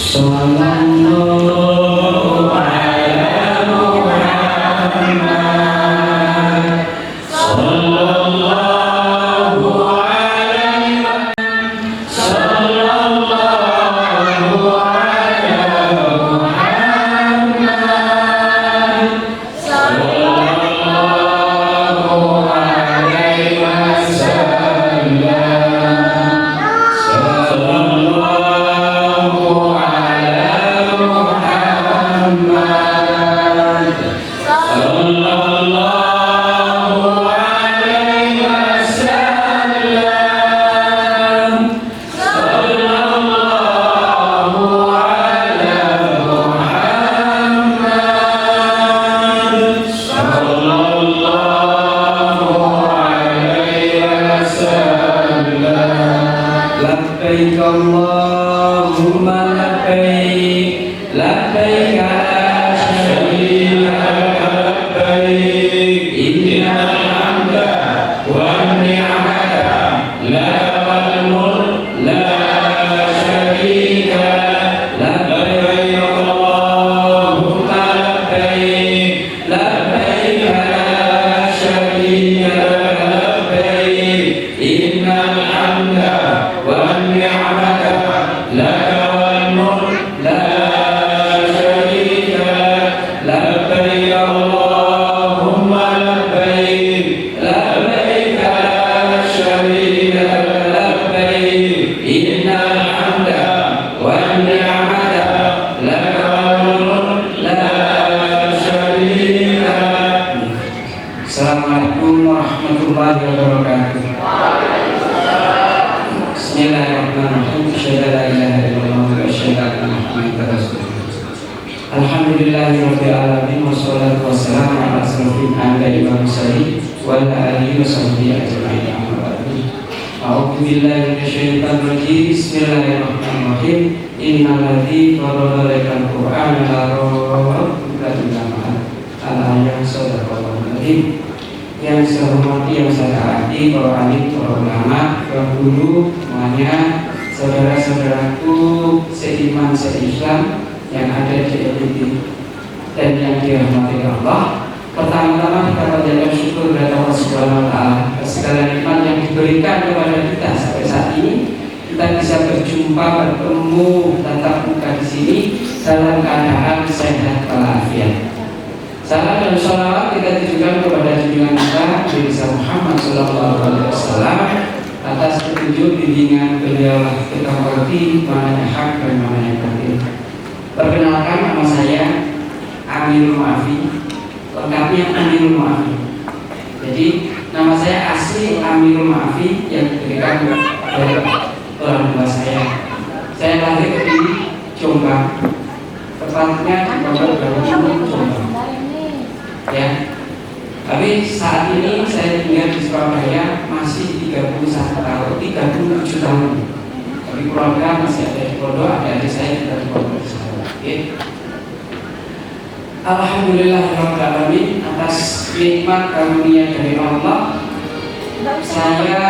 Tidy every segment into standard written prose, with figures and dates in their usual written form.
Sallallahu ala Muhammad. Sallallahu alaihi wasallam. Sallallahu ala Muhammad. Sallallahu alaihi wasallam. Sallallahu ala Muhammad. Sallallahu alaihi wasallam. Sallallahu ala Muhammad. Sallallahu alaihi wasallam. Labbaik Allahumma labbaik, labbaik la syarika lak labbaik, innal hamda wan ni'mata lak wal mulk la syarika lak. Labbaik Allahumma labbaik, labbaik la syarika lak labbaik, innal hamda wan ni'mata lak wal mulk la syarika lak. Labbaik Allahumma labbaik, labbaik la syarika lak labbaik, innal hamda wan ni'mata lak wal mulk la syarika lak. Assalamualaikum warahmatullahi wabarakatuh. Bismillahirrahmanirrahim. Asyhadu an la ilaha illallah wa asyhadu anna Muhammadar Rasulullah. Alhamdulillahirabbil alamin wassalatu wassalamu ala asrofil anbiya'i wal mursalin wa ala alihi wa sahbihi ajma'in. Amma ba'du. A'udzu billahi minasyaitonir rajim. Bismillahirrahmanirrahim. Innal ladzi farada lakal qur'ana larabbuka jama'a. Al-ayat sadaqallahu alazim. Yang saya hormati, yang saya taati, para alim, para ulama, para guru, semuanya, saudara-saudaraku seiman, seislam yang ada di LPD dan yang dirahmati Allah. Pertama-tama kita panjatkan syukur kepada Allah Subhanahu wa Ta'ala atas segala nikmat yang diberikan kepada kita sampai saat ini. Kita bisa berjumpa, bertemu, tatap muka di sini dalam keadaan sehat walafiat. Salam dan sholawat kita tujukan kepada junjungan kita Nabi Muhammad SAW atas petunjuk bimbingan beliau. Kita mengerti mana yang hak dan mana yang batil. Perkenalkan, nama saya Amirul Mu'afi, lengkapnya Amirul Mu'afi. Jadi nama saya asli Amirul Mu'afi yang diberikan oleh orang tua saya. Saya lahir di Jombang, tepatnya di Pondok Gede, Jombang. Ya, tapi saat ini saya tinggal di Surabaya masih 31 tahun, 37 tahun. Tapi keluarga masih ada di Pondok, ada adik saya juga di Pondok. Okay. Alhamdulillahirabbil alamin, atas nikmat karunia dari Allah, saya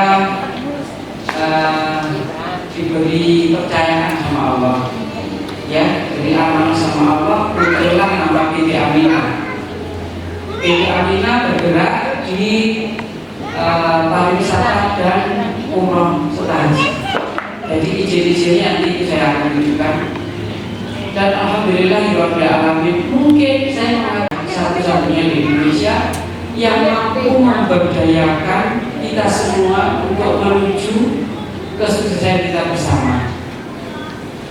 diberi percayaan sama Allah. Ya, diberi amanah sama Allah, bergerak nama PT Aminah. PT Aminah bergerak di pariwisata dan umroh serta haji. Jadi izin-izinnya nanti saya akan tunjukkan. Dan alhamdulillahirabbil alamin, mungkin saya mengatakan satu-satunya di Indonesia yang mampu memberdayakan kita semua untuk menuju kesuksesan kita bersama.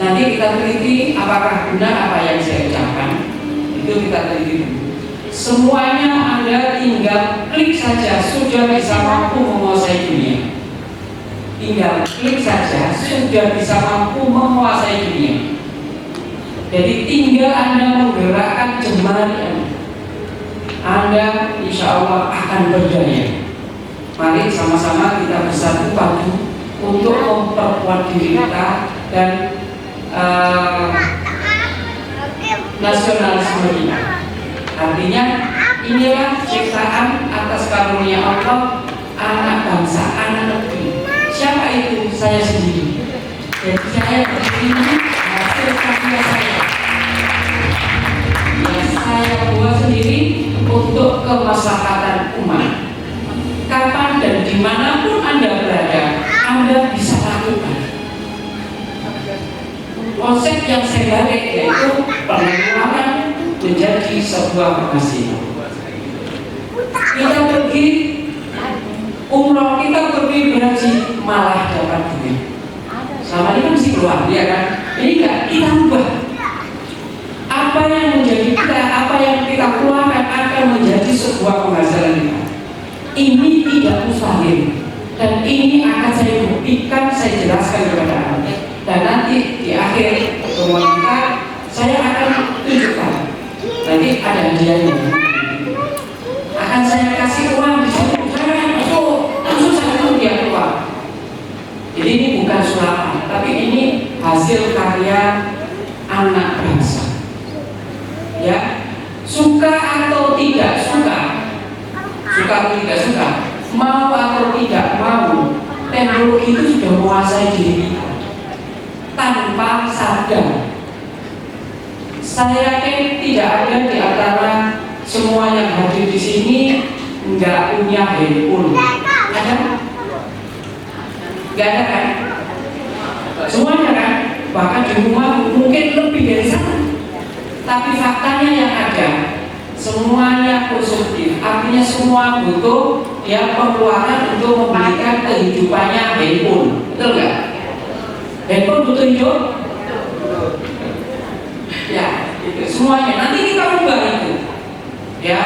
Nanti kita teliti apakah benar apa yang saya ucapkan. Itu kita teliti dulu. Semuanya Anda tinggal klik saja sudah bisa mampu menguasai dunia. Tinggal klik saja sudah bisa mampu menguasai dunia. Jadi tinggal Anda menggerakkan jemari Anda, insya Allah akan berdaya. Mari sama-sama kita bersatu padu untuk memperkuat diri kita dan nasionalisme kita. Artinya inilah ciptaan atas karunia Allah, anak bangsa, anak negeri. Siapa itu? Saya sendiri. Jadi saya berdiri hasil karya saya. Yang saya buat sendiri untuk kemaslahatan umat. Kapan dan dimanapun Anda berada, Anda bisa lakukan. Konsep yang saya balik yaitu pengeluaran menjadi sebuah penghasilan. Kita pergi umroh, kita pergi berhaji, malah dapat duit. Selama ini kan masih keluar, ya kan? Ini enggak, kita ubah. Apa yang menjadi kita, apa yang kita keluarkan akan menjadi sebuah penghasilan kita. Ini tidak mustahil, dan ini akan saya buktikan, saya jelaskan kepada Anda. Dan nanti di akhir pertemuan kita, saya akan tunjukkan. Nanti ada hadiahnya. Akan saya kasih uang di situ, langsung saya dia keluar. Jadi ini bukan sulapan, tapi ini hasil karya anak bangsa. Ya, suka atau tidak suka atau tidak suka, mau atau tidak mau, teknologi itu sudah menguasai diri kita tanpa sadar. Saya yakin tidak ada di antara semua yang hadir di sini nggak punya handphone. Ada? Nggak ada kan? Semuanya kan? Bahkan di rumah mungkin lebih dari satu. Tapi faktanya yang ada, semuanya konsumtif. Artinya semua butuh pengeluaran untuk memberikan kehidupannya handphone. Betul nggak? Handphone butuh hidup? Ya, itu semuanya. Nanti kita ubah itu. Ya,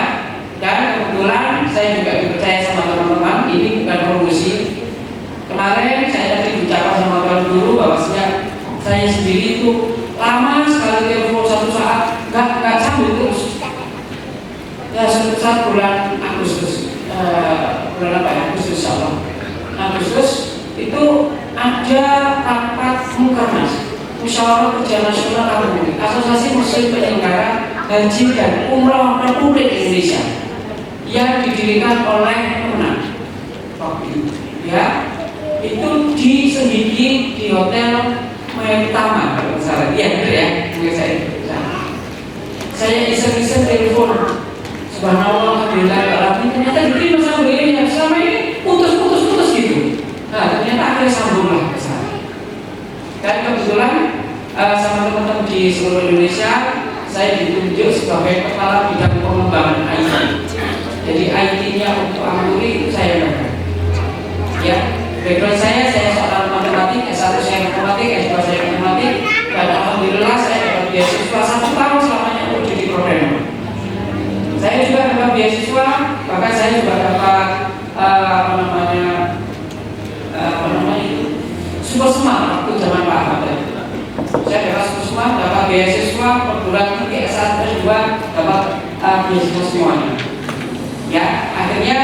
dan kebetulan saya juga dipercaya sama teman-teman. Ini bukan promosi. Kemarin saya tadi bicara sama Tuan Guru bahwasanya saya sendiri itu lama sekali telepon satu saat nggak sambung terus. Ya, suatu saat bulan Agustus, bulan apa ya? Agustus, Insyaallah. Agustus itu ada rapat Mukernas, Musyawarah Kerja Nasional Kabupaten, Asosiasi Muslim Penyelenggara Haji dan Umroh Republik Indonesia, yang didirikan oleh Kemenang. Ya, itu di Sendiki di Hotel Maitama, kalau salah. Iya, betul ya, mungkin saya iseng-iseng telepon. Subhanallah, alhamdulillah, ternyata diterima sama beliau yang selama ini putus gitu. Nah, ternyata akhirnya sambunglah ke sana. Dan kebetulan sama teman-teman di seluruh Indonesia, saya ditunjuk sebagai kepala bidang pengembangan IT. Jadi IT-nya untuk Ampuri itu saya lakukan. Ya, background saya seorang matematik, S1 saya matematik, S2 saya matematik, dan alhamdulillah saya dapat beasiswa 1 tahun selamanya untuk jadi programmer. Saya juga dapat beasiswa, bahkan saya juga dapat super smart waktu zaman Pak Ahmad. Saya dapat super smart, dapat beasiswa, perguruan tinggi S1 S2 dapat beasiswa semuanya. Ya, akhirnya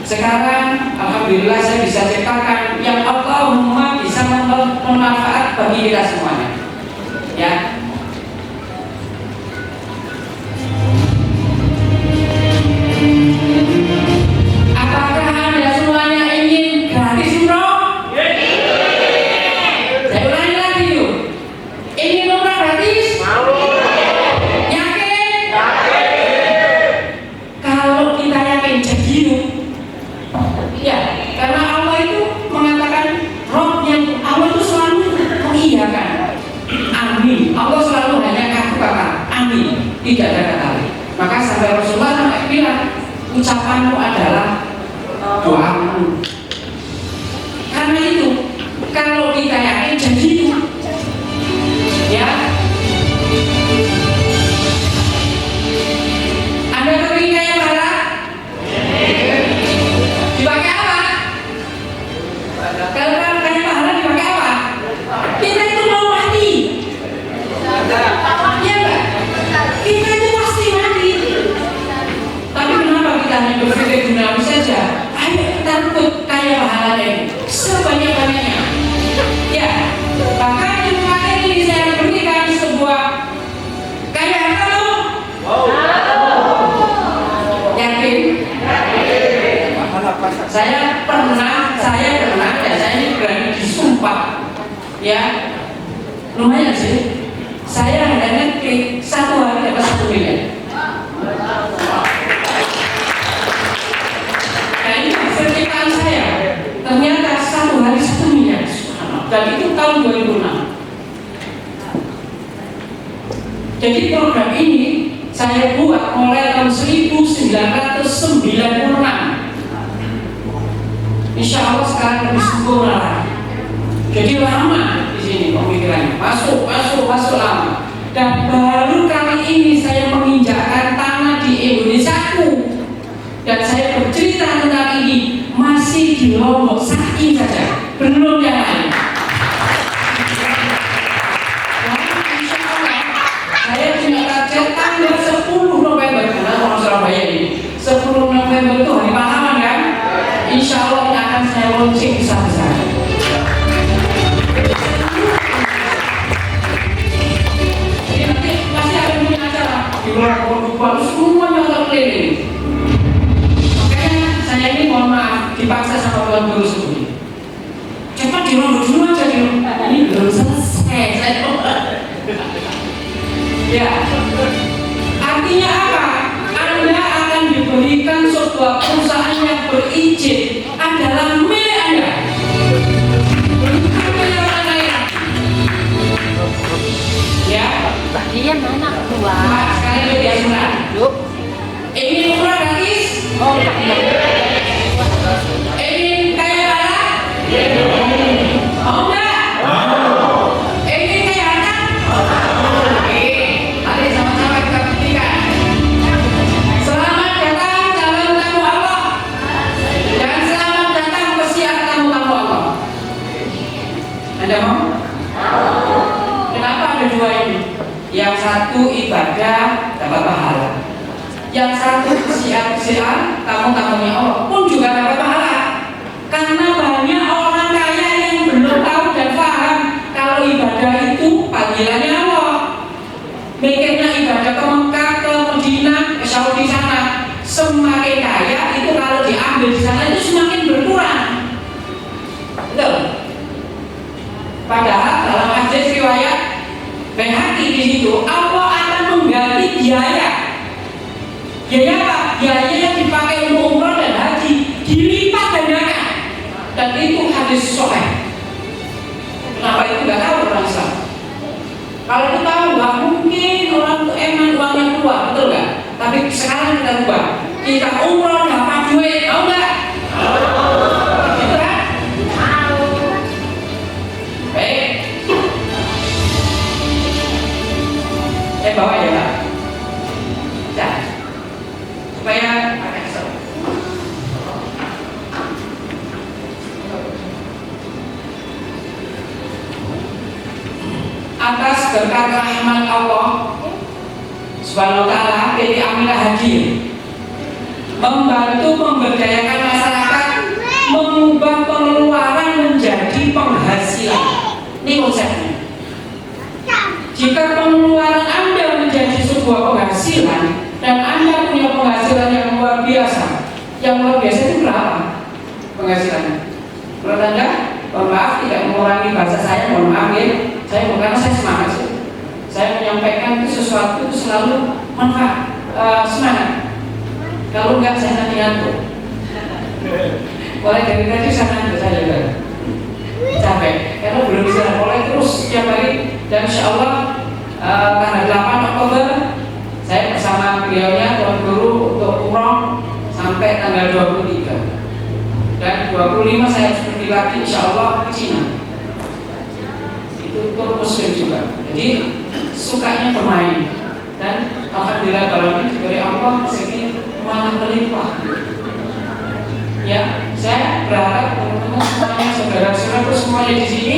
sekarang alhamdulillah saya bisa ciptakan yang Allahumma bisa bermanfaat bagi kita semuanya. Ya. Apakah Anda semuanya ingin gratis umroh? Saya ulangi lagi yuk. Ingin umroh gratis? Yakin? Kalau kita yakin jadi yuk. Ya, karena Allah itu mengatakan Rob yang Allah itu selalu mengiyakan. Amin. Allah selalu hanya kata amin, tidak ada kata lain. Maka sampai Rasulullah sampai bilang ucapanmu adalah doamu. Karena itu kalau kita yakin jadi itu, ya. Anda kepingin kayak mana? Dipakai apa? Kalau kayak pahala dipakai apa? Kita itu mau mati. Ya enggak? Kita itu pasti mati. Tapi kenapa kita hanya berpikir duniawi saja? Ayo kita ikut kaya pahalanya ini sebanyak-banyaknya. Ya, bahkan di rumah ini saya berikan sebuah kaya harta loh. Yakin? Saya pernah dan saya ini berani disumpah. Ya, lumayan sih. Saya hanya ngeklik satu hari dapat 1 miliar. Nah ini hasil ciptaan saya. Ternyata satu hari 1 miliar. Dan itu tahun 2006. Jadi program ini saya buat mulai tahun 1996. Insya Allah sekarang lebih sempurna lagi. Jadi lama di sini pemikirannya, masuk lama. Dan baru kali ini saya menginjakkan tanah di Indonesiaku. Dan saya bercerita tentang ini masih di Lombok saat ini saja, belum yang lain. Insya Allah saya punya target tanggal 10 November karena orang Surabaya ini 10 November itu hari pahlawan kan. Insya Allah ini akan saya launching besar-besar. Jadi nanti pasti akan punya acara di luar Bogor, semuanya akan keliling. Saya ini mohon maaf dipaksa sama Tuan Guru sebelumnya. Cepat dirondok dulu aja ini belum selesai. Ya, artinya apa? Anda akan diberikan sebuah perusahaan yang berizin adalah milik Anda, bukan milik orang lain. Ya, bagian mana keluar? Pak, sekali lagi ya surat. Ini umrah gratis. Oh, enggak. Ingin kaya raya? Mau enggak? Ingin kaya harta? Oke, mari sama-sama kita buktikan. Selamat datang calon tamu Allah, dan selamat datang pesiar tamu-tamu Allah. Anda mau? Kenapa ada dua ini? Yang satu ibadah dapat pahala, yang satu pesiar tamu-tamunya Allah pun juga dapat pahala. Karena banyak orang kaya yang belum tahu dan paham kalau ibadah itu panggilannya Allah. Mikirnya ibadah ke Mekah, ke Madinah, ke Saudi sana, semakin kaya itu kalau diambil di sana itu semakin berkurang. Betul? Padahal dalam hadis riwayat Baihaqi di situ Allah akan mengganti biaya. Biaya apa? Biaya yang dipakai untuk umrah dan haji dilipat gandakan. Dan itu hadis sahih. Kenapa itu nggak tahu orang Islam? Kalau itu tahu nggak mungkin orang itu eman uangnya keluar, betul nggak? Tapi sekarang kita ubah. Kita umrah dapat duit, tahu nggak? Gitu kan? Tahu. Baik. Saya bawa ya Pak. Ya. Supaya pakai kesel. Atas berkat rahmat Allah Subhanahu wa ta'ala, PT Aminah hadir membantu memberdayakan masyarakat, mengubah pengeluaran menjadi penghasilan. Ini konsepnya. Jika pengeluaran Anda menjadi sebuah penghasilan dan Anda punya penghasilan yang luar biasa, yang luar biasa itu berapa penghasilannya? Menurut Anda? Mohon maaf tidak mengurangi bahasa saya, mohon maaf ya. Saya bukan, saya semangat sih. Saya menyampaikan itu sesuatu itu selalu manfaat, semangat. Kalau enggak saya nanti ngantuk. Mulai dari tadi saya ngantuk, saya juga capek. Karena belum bisa mulai terus setiap hari. Dan insya Allah tanggal 8 Oktober saya bersama beliaunya Tuan Guru untuk umroh sampai tanggal 23. Dan 25 saya harus pergi lagi insya Allah ke Cina. Itu tur muslim juga. Jadi sukanya bermain. Dan alhamdulillah kalau ini dari Allah rezeki malah melimpah. Ya, saya berharap teman-teman semuanya, saudara-saudara semuanya di sini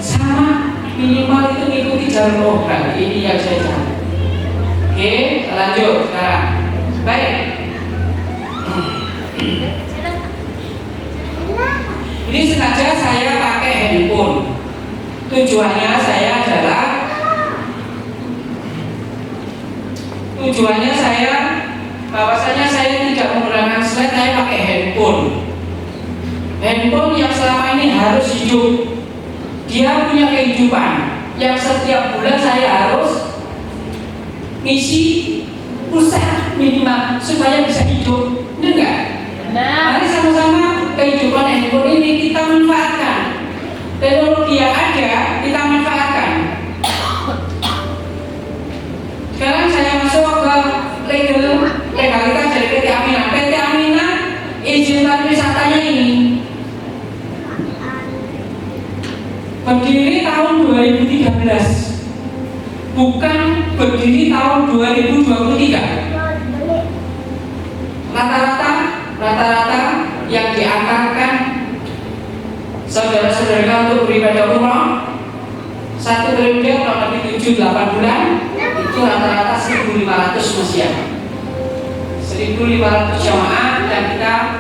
sama, minimal itu mengikuti jalur obat. Ini yang saya cari. Oke, lanjut sekarang. Baik. Ini sengaja saya pakai handphone. Tujuannya bahwasanya saya tidak menggunakan slide, saya pakai handphone. Handphone yang selama ini harus hidup. Dia punya kehidupan. yang setiap bulan saya harus ngisi pulsa minimal supaya bisa hidup, benar nggak? Mari sama-sama kehidupan handphone ini kita manfaatkan. Teknologi yang ada kita manfaatkan. Sekarang saya masuk ke legalitas dari PT Aminah. PT Aminah izin pariwisatanya ini berdiri tahun 2013, bukan berdiri tahun 2023. Rata-rata yang dianggarkan saudara-saudara untuk beribadah umroh satu periode kurang lebih 7-8 bulan itu rata-rata 1.500 Masyiah, 1.500 jamaah yang kita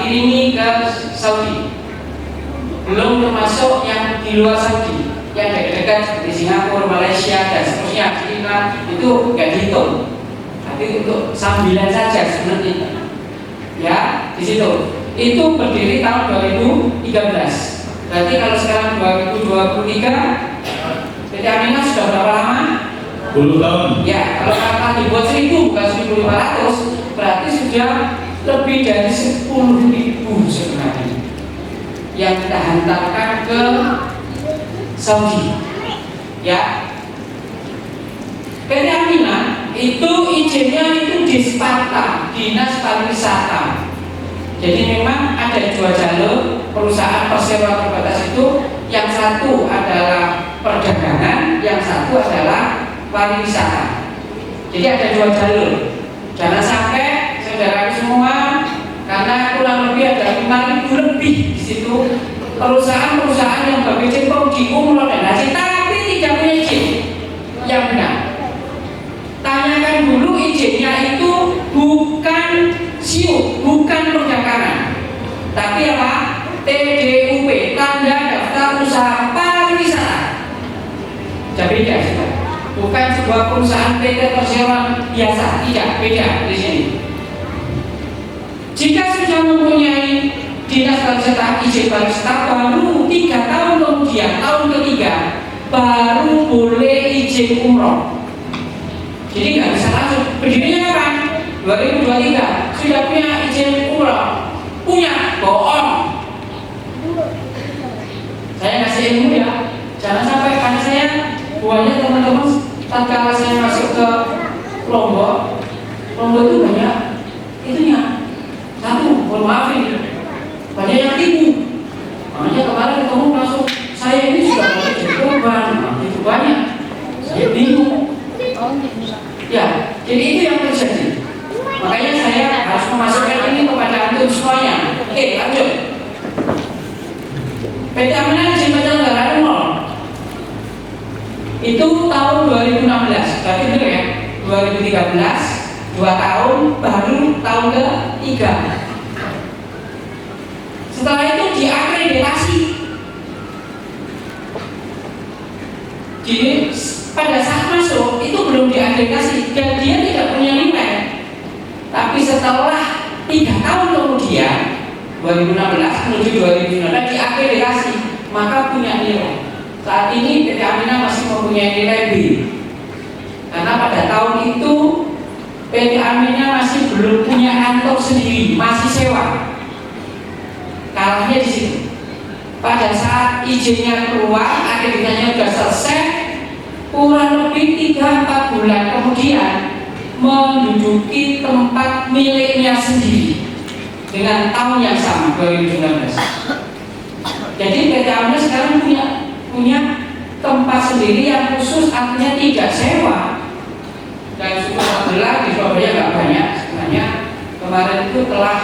iringi ke Saudi, belum termasuk yang di luar Saudi yang dekat-dekat seperti Singapura, Malaysia dan seterusnya. Itu nggak dihitung, tapi untuk sambilan saja sebenarnya ya di situ. Itu berdiri tahun 2013. Berarti kalau sekarang 2023, PT Aminah sudah berapa lama? 10 tahun. Ya, kalau kata dibuat 1.000 bukan 1.500, berarti sudah lebih dari 10.000 sebenarnya yang kita hantarkan ke Saudi. Ya, PT Aminah itu izinnya itu di Sparta, Dinas Pariwisata. Jadi memang ada dua jalur perusahaan perseroan terbatas itu, yang satu adalah perdagangan, yang satu adalah pariwisata. Jadi ada dua jalur. Jangan sampai saudara semua, karena kurang lebih ada 5.000 lebih di situ perusahaan-perusahaan yang berkecimpung di umroh dan haji tapi tidak punya izin yang benar. Tanyakan dulu izinnya itu bukan SIU, bukan perdagangan, tapi apa? TDUP, tanda daftar usaha pariwisata. Jadi beda, bukan sebuah perusahaan PT perseroan biasa, tidak, beda di sini. Jika sudah mempunyai dinas pariwisata izin pariwisata, baru 3 tahun kemudian, tahun ketiga, baru boleh izin umroh. Jadi nggak bisa langsung. Berdirinya kapan? 2023 sudah punya izin umroh, punya, bohong. Saya kasih ilmu ya, jangan sampai karena saya buahnya teman-teman. Tatkala saya masuk ke Lombok itu banyak itunya. Satu, mohon maaf ini, banyak yang tipu. Makanya kemarin ketemu langsung saya ini sudah mau jadi korban, itu banyak. Saya bingung. Ya, jadi itu yang terjadi. Makanya saya harus memasukkan ini kepada antum semuanya. Oke, lanjut. PT Aminah izin penyelenggaraan umroh itu tahun 2016, berarti benar ya? 2013, 2 tahun, baru tahun ke-3. Setelah itu diakreditasi. Jadi pada saat masuk itu belum diakreditasi dan dia tidak punya nilai. Tapi setelah 3 tahun kemudian 2016 menuju 2019 diakreditasi, maka punya nilai. Saat ini PT Aminah masih mempunyai nilai B, karena pada tahun itu PT Aminah masih belum punya kantor sendiri, masih sewa. Kalahnya di situ. Pada saat izinnya keluar, akreditasinya sudah selesai, kurang lebih 3-4 bulan kemudian menduduki tempat miliknya sendiri dengan tahun yang sama, 2019. Jadi PT Aminah sekarang punya tempat sendiri yang khusus, artinya tidak sewa. Dan suku Abdullah di Surabaya nggak banyak sebenarnya. Kemarin itu telah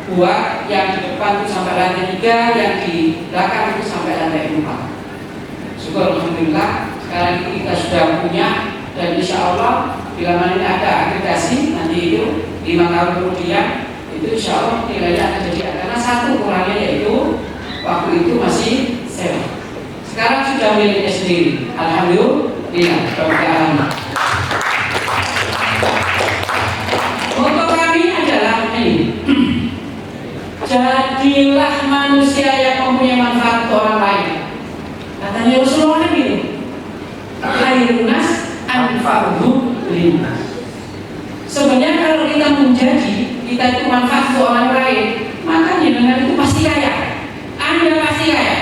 buat yang di depan itu sampai lantai 3, yang di belakang itu sampai lantai 4. Syukur alhamdulillah sekarang ini kita sudah punya, dan insya Allah bila mana ini ada akreditasi nanti itu 5 tahun kemudian itu insya Allah nilainya akan jadi, karena satu kurangnya yaitu waktu itu masih sewa. Sekarang sudah miliknya sendiri. Alhamdulillah. Untuk kami adalah ini. Jadilah manusia yang mempunyai manfaat untuk orang lain. Katanya Rasulullah kan gitu. fardhu linnas. Sebenarnya kalau kita menjadi kita itu manfaat untuk orang lain, maka jenengan itu pasti kaya. Anda pasti kaya.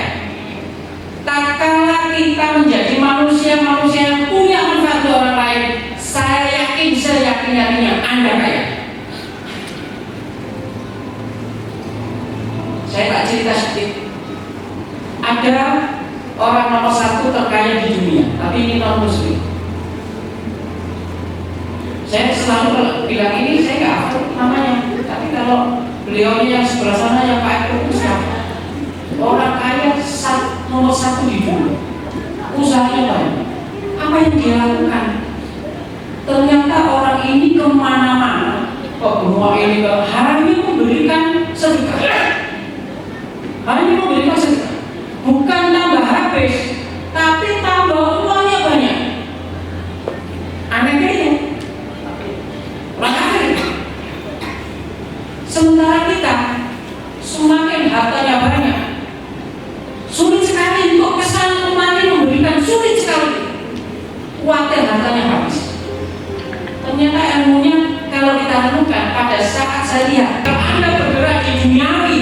Tak kala kita menjadi manusia-manusia yang punya manfaat untuk orang lain, saya yakin-yakinnya Anda kaya. Saya tak cerita sedikit. Ada orang nomor 1 terkaya di dunia, tapi ini non muslim. Saya selalu bilang ini, saya nggak hafal namanya, tapi kalau beliau yang sebelah sana yang Pak Eko itu siapa? Orang kaya nomor 1 di dunia, usahanya banyak. Apa yang dia lakukan? Ternyata orang ini kemana-mana, kok semua ini hanya memberikan sedekah, bukan tambah habis, tapi tambah uangnya banyak. Anehnya itu sementara kita semakin hartanya banyak, sulit sekali untuk kesana kemari memberikan, sulit sekali. Khawatir hartanya habis. Ternyata ilmunya kalau kita temukan pada saat saya lihat, kalau Anda bergerak di duniawi,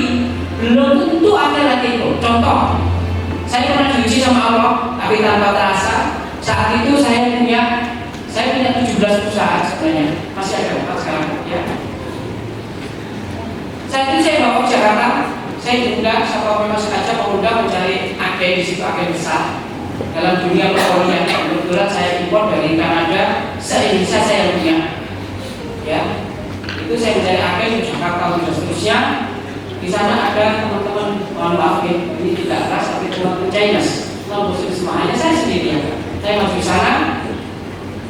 belum tentu akhirat itu. Contoh, saya pernah diuji sama Allah, tapi tanpa terasa. Saat itu saya punya 17 perusahaan sebenarnya, masih ada 4 sekarang ya. Saat itu saya bawa ke Jakarta, saya diundang, siapa memang sengaja mengundang mencari agen di situ, agen besar dalam dunia pertanian. Kebetulan saya impor dari Kanada, se-Indonesia saya punya, ya. Itu saya mencari agen di Jakarta dan seterusnya. Di sana ada teman-teman, mohon maaf ini tidak keras, tapi teman-teman Chinese, non-muslim semua, hanya saya sendiri ya. Saya masuk di sana.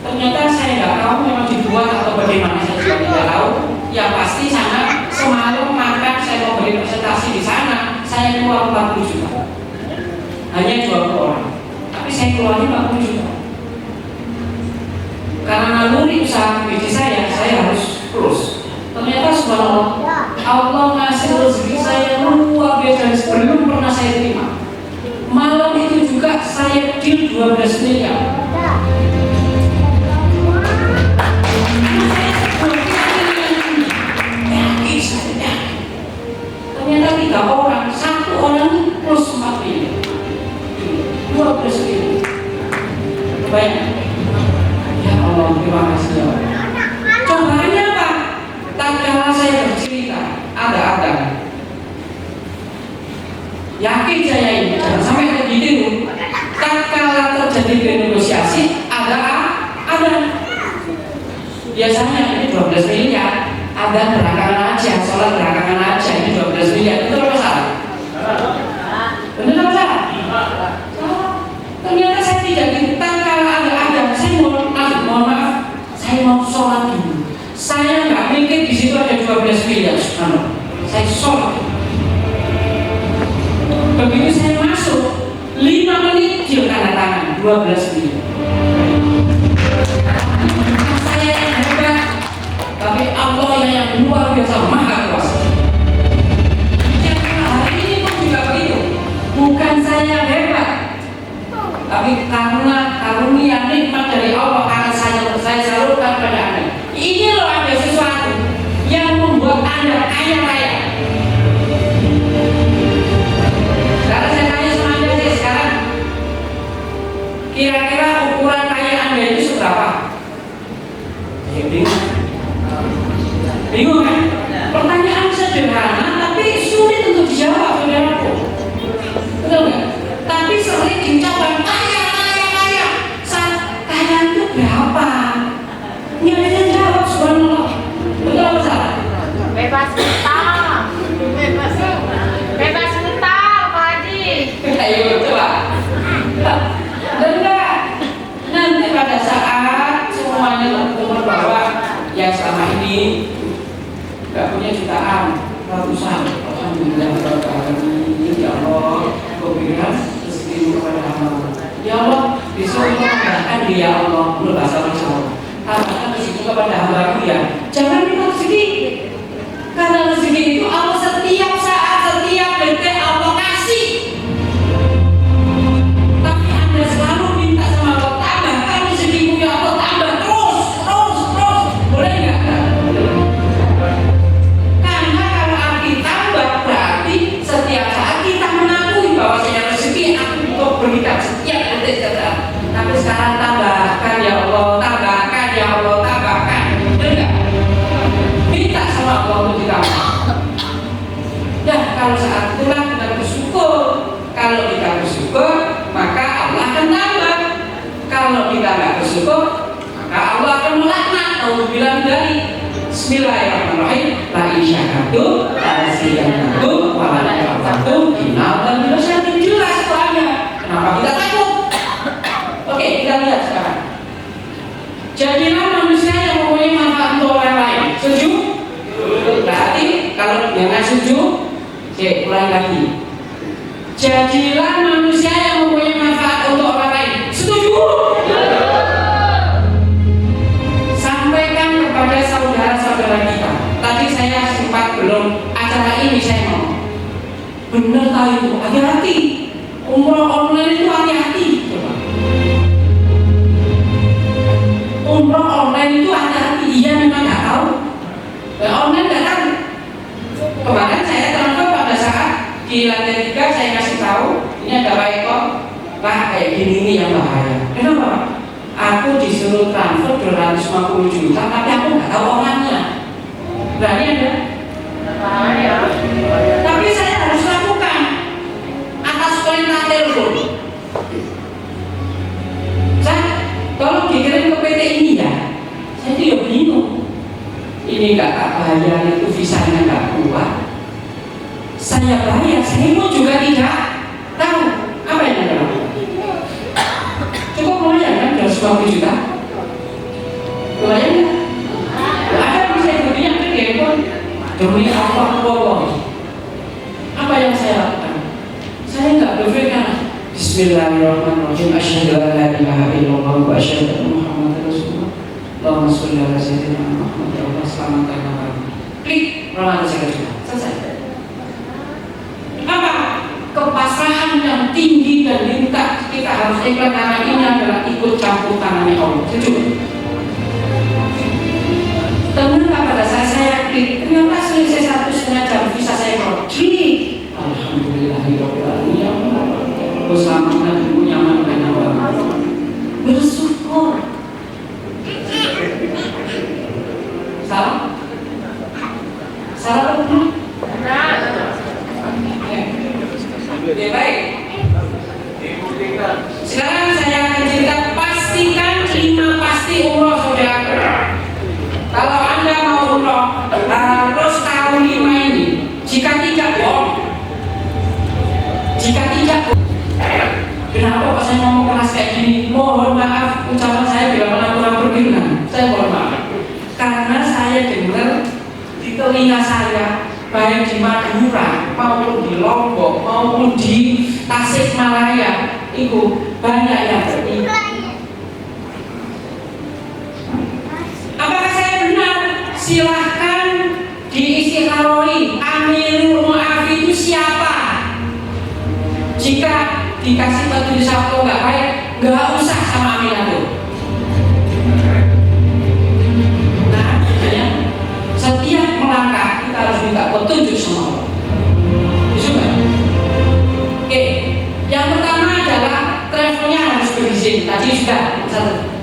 Ternyata saya nggak tahu memang dibuat atau bagaimana, saya juga tidak tahu. Yang pasti sana semalam makan, saya mau beri presentasi di sana, saya keluar 40 juta. Hanya 20 orang, tapi saya keluarnya 40 juta. Karena naluri usaha bisnis saya harus plus. Ternyata subhanallah, Allah ngasih rezeki saya luar biasa sebelum pernah saya terima. Malam itu juga saya deal 12 miliar. Ternyata 3 orang, 1 orang plus 4 miliar, 12 miliar. Banyak. Ya Allah, terima kasih ya Allah. Cobaannya apa? Tatkala saya bercerita, ada yakin saya ini, jangan sampai terdiru. Tatkala terjadi renegosiasi, ada. Biasanya ini 12 miliar. Ada belakangan aja, sholat belakangan aja, ini 12 miliar, itu apa salah? Benar apa salah? Ternyata saya tidak ditang kalau ada, saya mohon maaf, saya mau sholat dulu. Saya nggak mikir di situ ada 12 miliar, saya sholat. Begitu saya masuk, 5 menit dia tanda tangan 12 miliar. Saya yang hebat, tapi Allah yang luar biasa maha kuasa. Yang hari ini pun juga begitu. Bukan saya hebat, tapi karena karunia nikmat dari Allah akan saya salurkan pada Anda. Ini loh ada sesuatu yang membuat Anda kaya raya. Sekarang saya tanya sama Anda sih sekarang, kira-kira ukuran kaya Anda itu seberapa? Bingung kan? Pertanyaan sederhana tapi sulit untuk dijawab, saudaraku. Betul nggak? Tapi sering diucapkan kaya. Kaya itu berapa? Nggak bisa jawab, subhanallah. Betul apa salah? Bebas utang, Pak Haji. Ayo betul lah. Benar. Nanti pada saat semuanya terkumpul bahwa yang selama ini nggak punya jutaan, ratusan, alhamdulillah, ya Allah, kau berikan rezeki kepada hamba. Ya Allah, besok kau tambahkan dia, ya Allah, menurut bahasa Jawa, tambahkan rezeki kepada hamba ya. Jangan minta rezeki, karena rezeki itu Allah setiap saat, setiap detik Allah kasih. Tapi Anda selalu minta sama Allah, tambahkan rezekimu ya Allah, tambah. bersyukur, maka Allah akan melaknat. Nauzubillah dari Bismillahirrahmanirrahim. La in syakartum la azidannakum wa la in kafartum inna adzabi lasyadid. Jelas soalnya. Kenapa kita takut? Oke, kita lihat sekarang. Jadilah manusia yang mempunyai manfaat untuk orang lain. Setuju? Berarti kalau jangan setuju, oke, ulang lagi. Jadilah manusia yang mempunyai manfaat untuk orang lain. Setuju? Sampaikan kepada saudara-saudara kita. Tadi saya sempat belum acara ini saya mau. Benar tahu itu, hati-hati. Umroh online itu hati-hati. Coba. Umroh online itu hati-hati. Iya memang nggak tahu. Online nggak tahu. Kemarin saya transfer pada saat di lantai 3 saya kasih tahu ini ada Pak Eko, Pak kayak gini ini yang bahaya. Kenapa? Aku disuruh transfer 250 juta tapi aku nggak tahu orangnya. Berani ada? Bahaya. Tapi saya harus lakukan atas perintah telepon. Saya tolong dikirim ke PT ini ya. Saya tidak bingung. Ini nggak bayar itu visanya nggak kuat. Saya bayar, saya pun juga tidak tahu apa yang ada. Cukup lumayan kan 250 juta. Lumayan kan? Ada bisa ikutnya ke handphone. Demi Allah, apa yang saya lakukan? Saya nggak berpikir. Bismillahirrahmanirrahim. Asyhadu an la ilaha illallah wa asyhadu anna Muhammadar Rasulullah. Allahumma sholli ala sayyidina Muhammad wa ala selamatkan nama. Klik, Ramadan saya selesai. Apa? Kepasrahan yang tinggi dan lincah kita harus ikhlas karena ini adalah ikut campur tangannya Allah. Jujur. Ternyata pada saat saya klik, ternyata selisih 1,5 jam bisa saya keluar. Klik. Alhamdulillahirobbilalamin. Selamatkan ibu nyaman dan nyaman. Bersyukur. Salah? Salah betul? Oke, baik. Sekarang saya akan cerita pastikan 5 pasti umroh saudara. Kalau Anda mau umroh harus tahu 5 ini. Jika tidak bohong. Jika tidak bohong. Kenapa pas saya ngomong keras kayak gini? Mohon maaf ucapan saya bila mana kurang berkenan. Saya mohon maaf. Karena saya dengar di telinga saya baik di Madura maupun di Lombok maupun di Tasikmalaya itu banyak yang beriman. Apakah saya benar? Silahkan diistikharoi. Amirul Mu'afi itu siapa? Jika dikasih petunjuk satu nggak baik, nggak usah sama Aminah tuh. Nah, setiap melangkah kita harus minta petunjuk sama Allah. Bisa? Oke, yang pertama adalah travelnya harus berizin. Tadi sudah satu.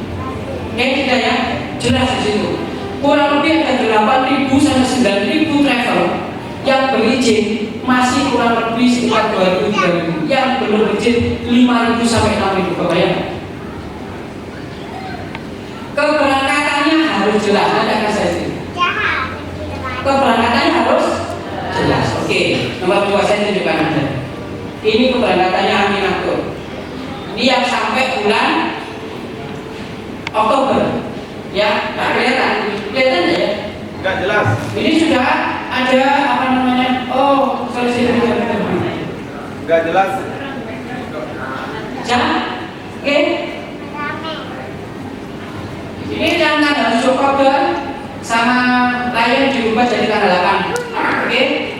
Oke, tidak ya? Jelas di situ. Kurang lebih ada 8.000 sampai 9.000 travel yang berizin masih kurang lebih sekitar 2.000 yang belum berizin 5.000 sampai 6.000. Kebayang? Keberangkatannya harus jelas. Nanti akan saya cerita. Keberangkatannya harus jelas. Oke, nomor 2 saya tunjukkan Anda. Ini keberangkatannya Aminah Tur. Ini yang sampai bulan Oktober. Ya, nggak kelihatan. Kelihatan ya? Nggak jelas. Ini sudah ada apa namanya? Oh, sorry. Nggak jelas. Jangan. Oke. Ini yang tanggal 7 Oktober sama lain diubah jadi tanggal 8. Oke.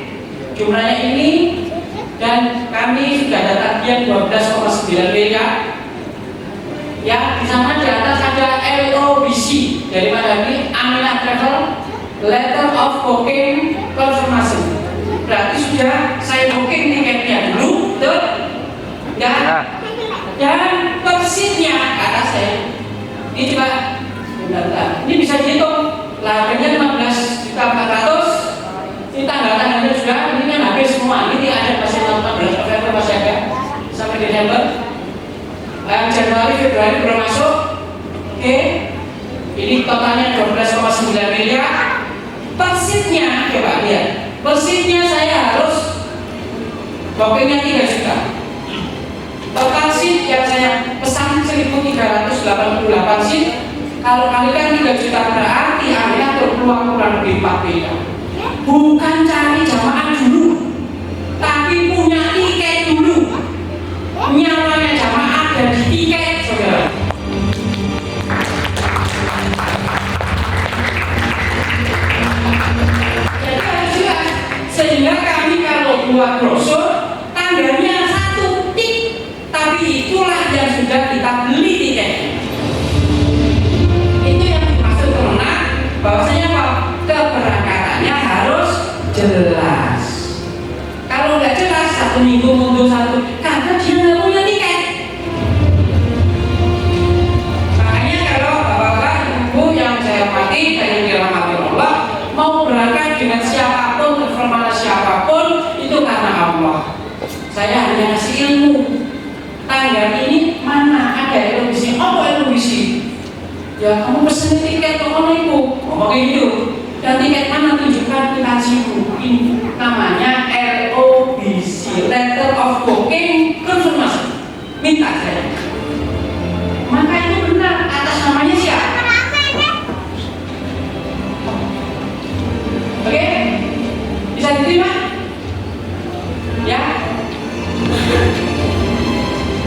Jumlahnya ini dan kami sudah ada tagihan 12,9 miliar. Ya, di sana di atas ada LOBC dari mana ini Aminah Travel Letter of Booking Confirmation. Berarti sudah saya booking tiketnya dulu, tuh. Dan persisnya kata saya. Ini coba bentar. Ini bisa dihitung. Harganya 15.400.000. Ini tanggal-tanggalnya sudah. Ini kan habis semua. Ini ada masih 14 November masih ada sampai Desember. Januari, Februari belum masuk. Oke, Oke, ini totalnya 12,9 miliar. Persitnya, coba lihat. Persitnya saya harus bokengnya 3 juta. Total seat yang saya pesan 1.388 seat. Kalau kalikan 3 juta berarti Anda terpeluang kurang lebih 4 miliar. Bukan cari jamaah dulu, tapi punya tiket dulu. Nyawanya jamaah dan di tiket, saudara. Jadi harus jelas. Sehingga kami kalau buat brosur tanggalnya 1 tik, tapi itulah yang sudah kita beli tiketnya. Itu yang dimaksud teman-teman, bahwasanya apa? Keberangkatannya harus jelas. Kalau nggak jelas, 1 minggu mundur 1, karena dia nggak punya tiket. Makanya kalau bapak-bapak, ibu yang saya hormati dan yang dirahmati Allah, mau berangkat dengan siapapun, terformala siapapun, itu karena Allah. Saya hanya ngasih ilmu. Tanggal ini mana ada ilmu apa ilmu ya kamu pesen tiket ke ibu, ngomong gitu. Dan tiket mana tunjukkan aplikasimu. Ini namanya LOBC, Letter of Booking Confirmation. Minta saya. Maka itu benar atas namanya siapa? Oke? Bisa diterima? Ya.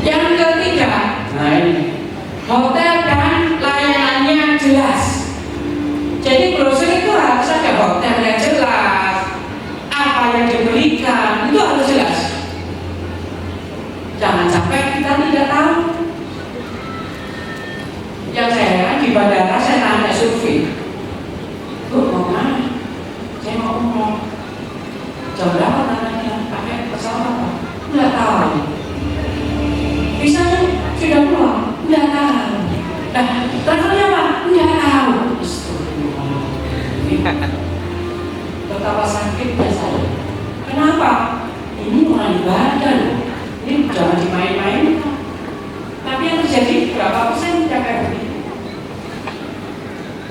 Yang ketiga, nah ini hotel dan layanannya jelas. Jadi brosur itu harus ada hotel yang jelas, apa yang diberikan itu harus jelas. Jangan sampai kita tidak tahu. Yang saya di bandara saya tanya survei, Bu mau mana? Saya mau umroh. Jam berapa tanahnya? Pakai pesawat apa? Nggak tahu. Visanya sudah keluar? Nggak tahu. Nah, travelnya apa? Nggak tahu. Betapa sakitnya saya. Kenapa? Ini orang ibadah loh. Ini jangan dimain-main. Tapi yang terjadi berapa persen tidak kayak begitu?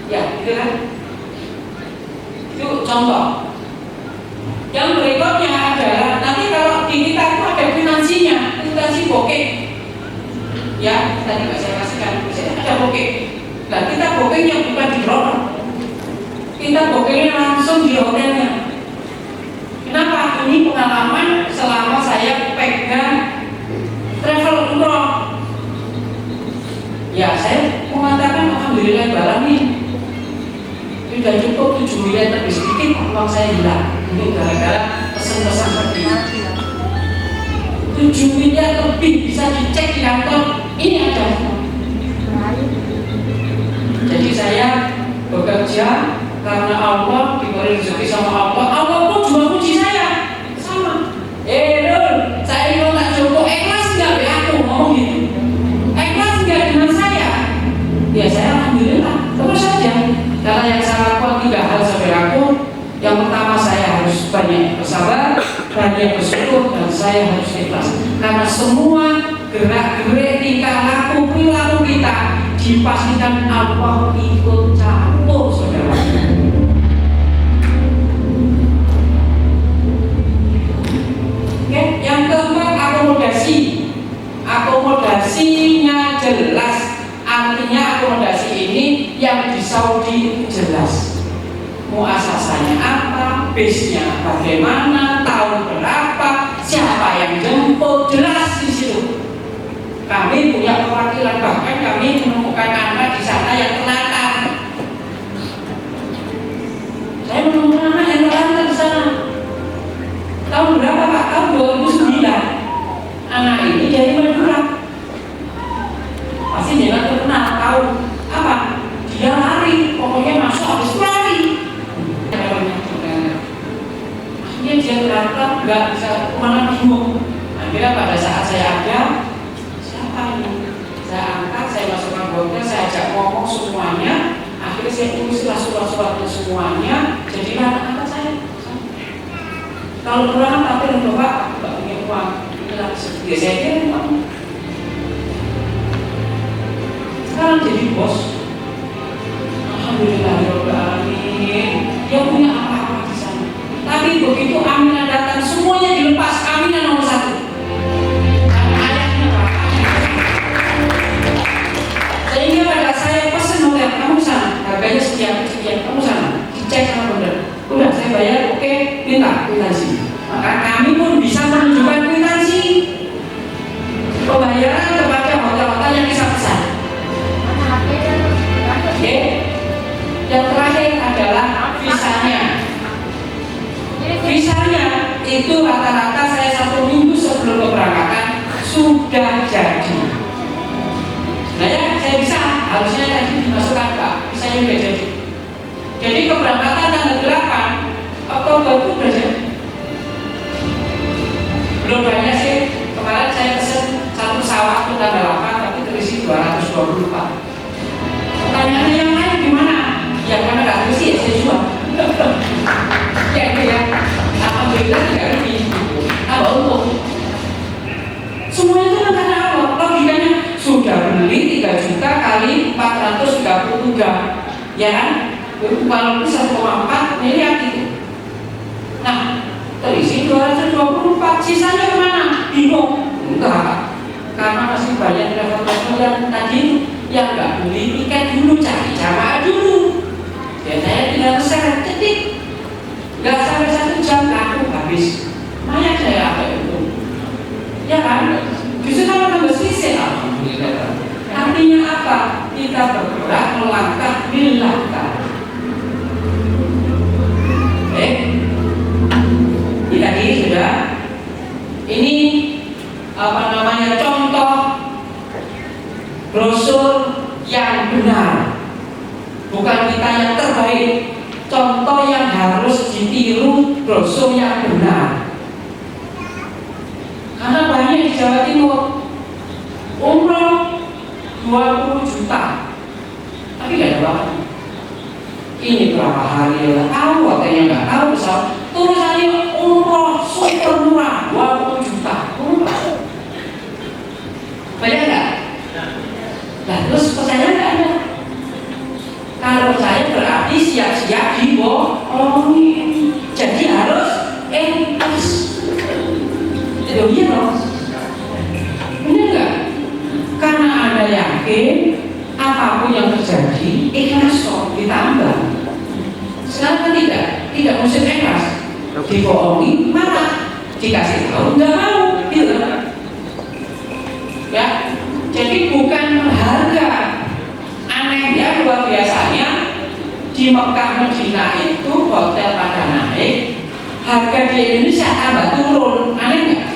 Ya, gitu kan? Itu contoh. Yang berikutnya adalah nanti kalau di kita itu ada kwitansinya, kwitansi booking. Ya, tadi nggak saya kasihkan, saya ada booking. Nah, kita bookingnya bukan di drone. Kita bookingnya langsung di hotelnya. Kenapa? Ini pengalaman selama saya pegang travel umroh. Ya, saya mengatakan alhamdulillah barang ini sudah cukup 7 miliar lebih sedikit uang saya hilang. Ini gara-gara pesan-pesan seperti ini. 7 miliar lebih bisa dicek di kantor. Ini ada. Jadi saya bekerja karena Allah, diberi rezeki sama Allah. Allah pun juga puji saya. Sama. Dul, saya mau tak cukup ikhlas nggak be aku ngomong gitu. Ikhlas nggak dengan saya? Ya saya alhamdulillah. Terus saja. Karena yang saya lakukan 3 hal saudaraku. Yang pertama saya harus banyak bersabar, banyak bersyukur, dan saya harus ikhlas. Karena semua gerak-gerik tingkah laku perilaku kita dipastikan Allah ikut campur, saudara. Oke, yang keempat akomodasi. Akomodasinya jelas. Artinya akomodasi ini yang di Saudi jelas. Muasasanya apa, base-nya bagaimana, tahun berapa, siapa yang jemput, jelas di situ. Kami punya perwakilan, bahkan kami menemukan anak di sana yang telantar. Saya menemukan anak yang telantar di sana. Tahun berapa Pak? Tahun 2009. Anak ini dari Madura. Pasti dia terkenal, tahu apa? Dia lari, pokoknya masuk habis lari. Akhirnya dia terlantar, nggak bisa kemana, bingung. Akhirnya pada saat saya ada, siapa ini? Saya angkat, saya masukkan hotel, saya ajak ngomong semuanya. Akhirnya saya tulislah surat-suratnya semuanya. Jadilah anak-anak saya. Kalau kurang tapi dan bapak nggak punya uang, inilah seperti saya kira uang. Sekarang jadi bos. harusnya tadi dimasukkan Pak, misalnya udah jadi. Jadi keberangkatan tanggal 8 Oktober itu udah jadi. Belum banyak sih, kemarin saya pesen satu pesawat itu tanggal 8 tapi terisi 224. Pertanyaannya yang lain gimana? Ya karena nggak terisi ya saya jual. Ya itu ya, alhamdulillah tidak rugi. Apa untung? Semuanya itu kan karena apa? Logikanya sudah beli 3 juta kali 433, ya kan? Kalau itu 1,4 miliar itu. Nah, terisi 224, sisanya kemana? Bingung? Enggak, karena masih banyak travel-travel yang tadi yang nggak beli tiket dulu, cari jamaah dulu. Ya saya tinggal pesan, cetik, nggak sampai 1 jam aku habis. Banyak saya apa itu? Ya kan? Justru kalau tambah selisih, alhamdulillah. Artinya apa? Kita bergerak melangkah bilangkah. Ini tadi sudah. Ini apa namanya contoh brosur yang benar. Bukan kita yang terbaik. Contoh yang harus ditiru, brosur yang benar. Karena banyak di Jawa Timur umroh 20 juta, tapi nggak ada waktu. Ini berapa hari ya? Tahu katanya nggak tahu, misal tulisannya umroh super murah 20 juta. Banyak nggak? Nah terus percaya nggak ada? Kalau percaya berarti siap-siap dibohongin. Jadi harus ikhlas. Itu iya dong. Benar nggak? Karena Anda yakin apapun yang terjadi ikhlas kok ditambah. Sekarang kan tidak musim ikhlas. Dibohongi marah, dikasih tahu nggak mau, gitu kan? Ya, jadi bukan harga. Anehnya luar biasanya di Mekah Madinah itu hotel pada naik, harga di Indonesia tambah turun. Aneh nggak?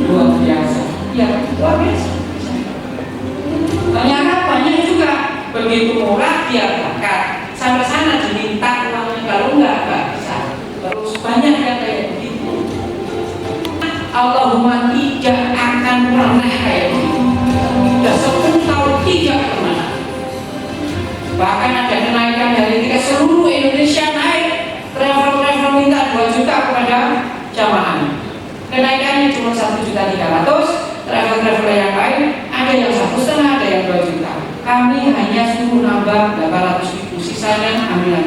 Luar biasa. Ya, luar biasa. Ternyata banyak juga begitu murah dia berangkat sampai sana diminta uangnya, kalau enggak bisa. Terus banyak yang kayak begitu. Allahumma tidak akan pernah kayak begitu. Sudah 10 tahun tidak pernah. Bahkan ada kenaikan dari tiket seluruh Indonesia naik. Travel minta 2 juta kepada jamaah. Kenaikannya cuma 1.300.000. Travel yang lain ada yang 1,5, ada yang 2 juta. Kami hanya suruh nambah 800.000, sisanya ambil.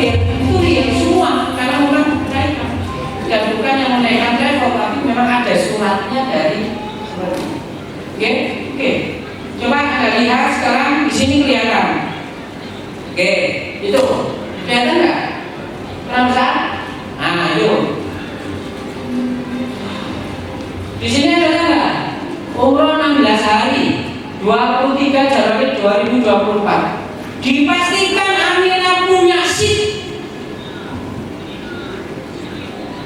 Itu real semua karena orang menaikkan. Dan bukan yang menaikkan travel, tapi memang ada suratnya dari seperti itu. Oke. Coba Anda lihat sekarang di sini kelihatan. Oke, itu kelihatan nggak? Kurang besar? Nah, yuk. Di sini ada tanggal umroh 16 hari 23 Januari 2024. Dipastikan Amina punya seat.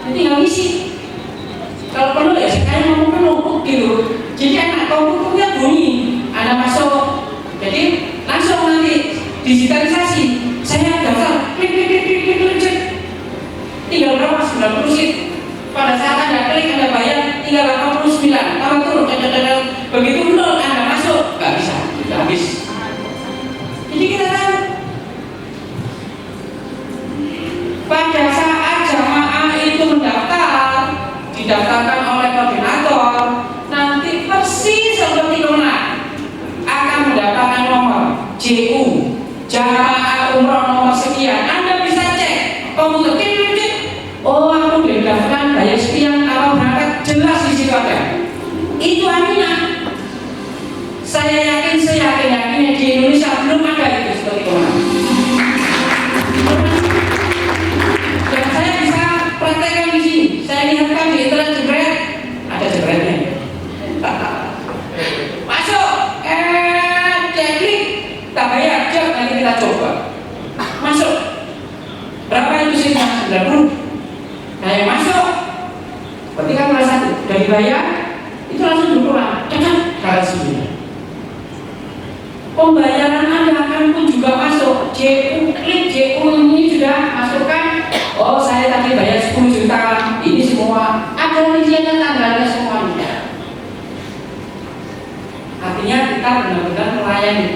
Jadi nggak isi. Kalau perlu ya sekarang mau penuh gitu. Jadi anak komputernya bunyi, Anda masuk. Jadi langsung nanti digitalisasi. Saya daftar, klik. Tinggal berapa? 90 seat. Pada saat Anda klik, Anda bayar tinggal 89. Tambah turun, begitu nol Anda masuk, nggak bisa, sudah habis. Jadi kita tahu pada saat jamaah itu mendaftar, didaftarkan oleh koordinator, nanti persis seperti kemarin akan mendapatkan nomor JU, jamaah umroh nomor sekian. Anda bisa cek komputer, oh aku didaftarkan bayar sekian, kalau berangkat jelas di situ ada. Itu Aminah. Saya yakin di Indonesia belum ada itu seperti kemarin. Dan saya bisa praktekkan di sini. Saya lihatkan di internet jebret, ada jebretnya. Masuk, klik, tak bayar, nanti kita coba. Masuk. Berapa itu sih? 90. Nah yang masuk berarti kan kelas 1 udah dibayar itu langsung berkurang, cepat garasinya. Pembayaran Anda pun juga masuk. Klik JU ini sudah masukkan. Oh, saya tadi bayar 10 juta. Ini semua ada rinciannya, tanggalnya semuanya. Artinya kita benar-benar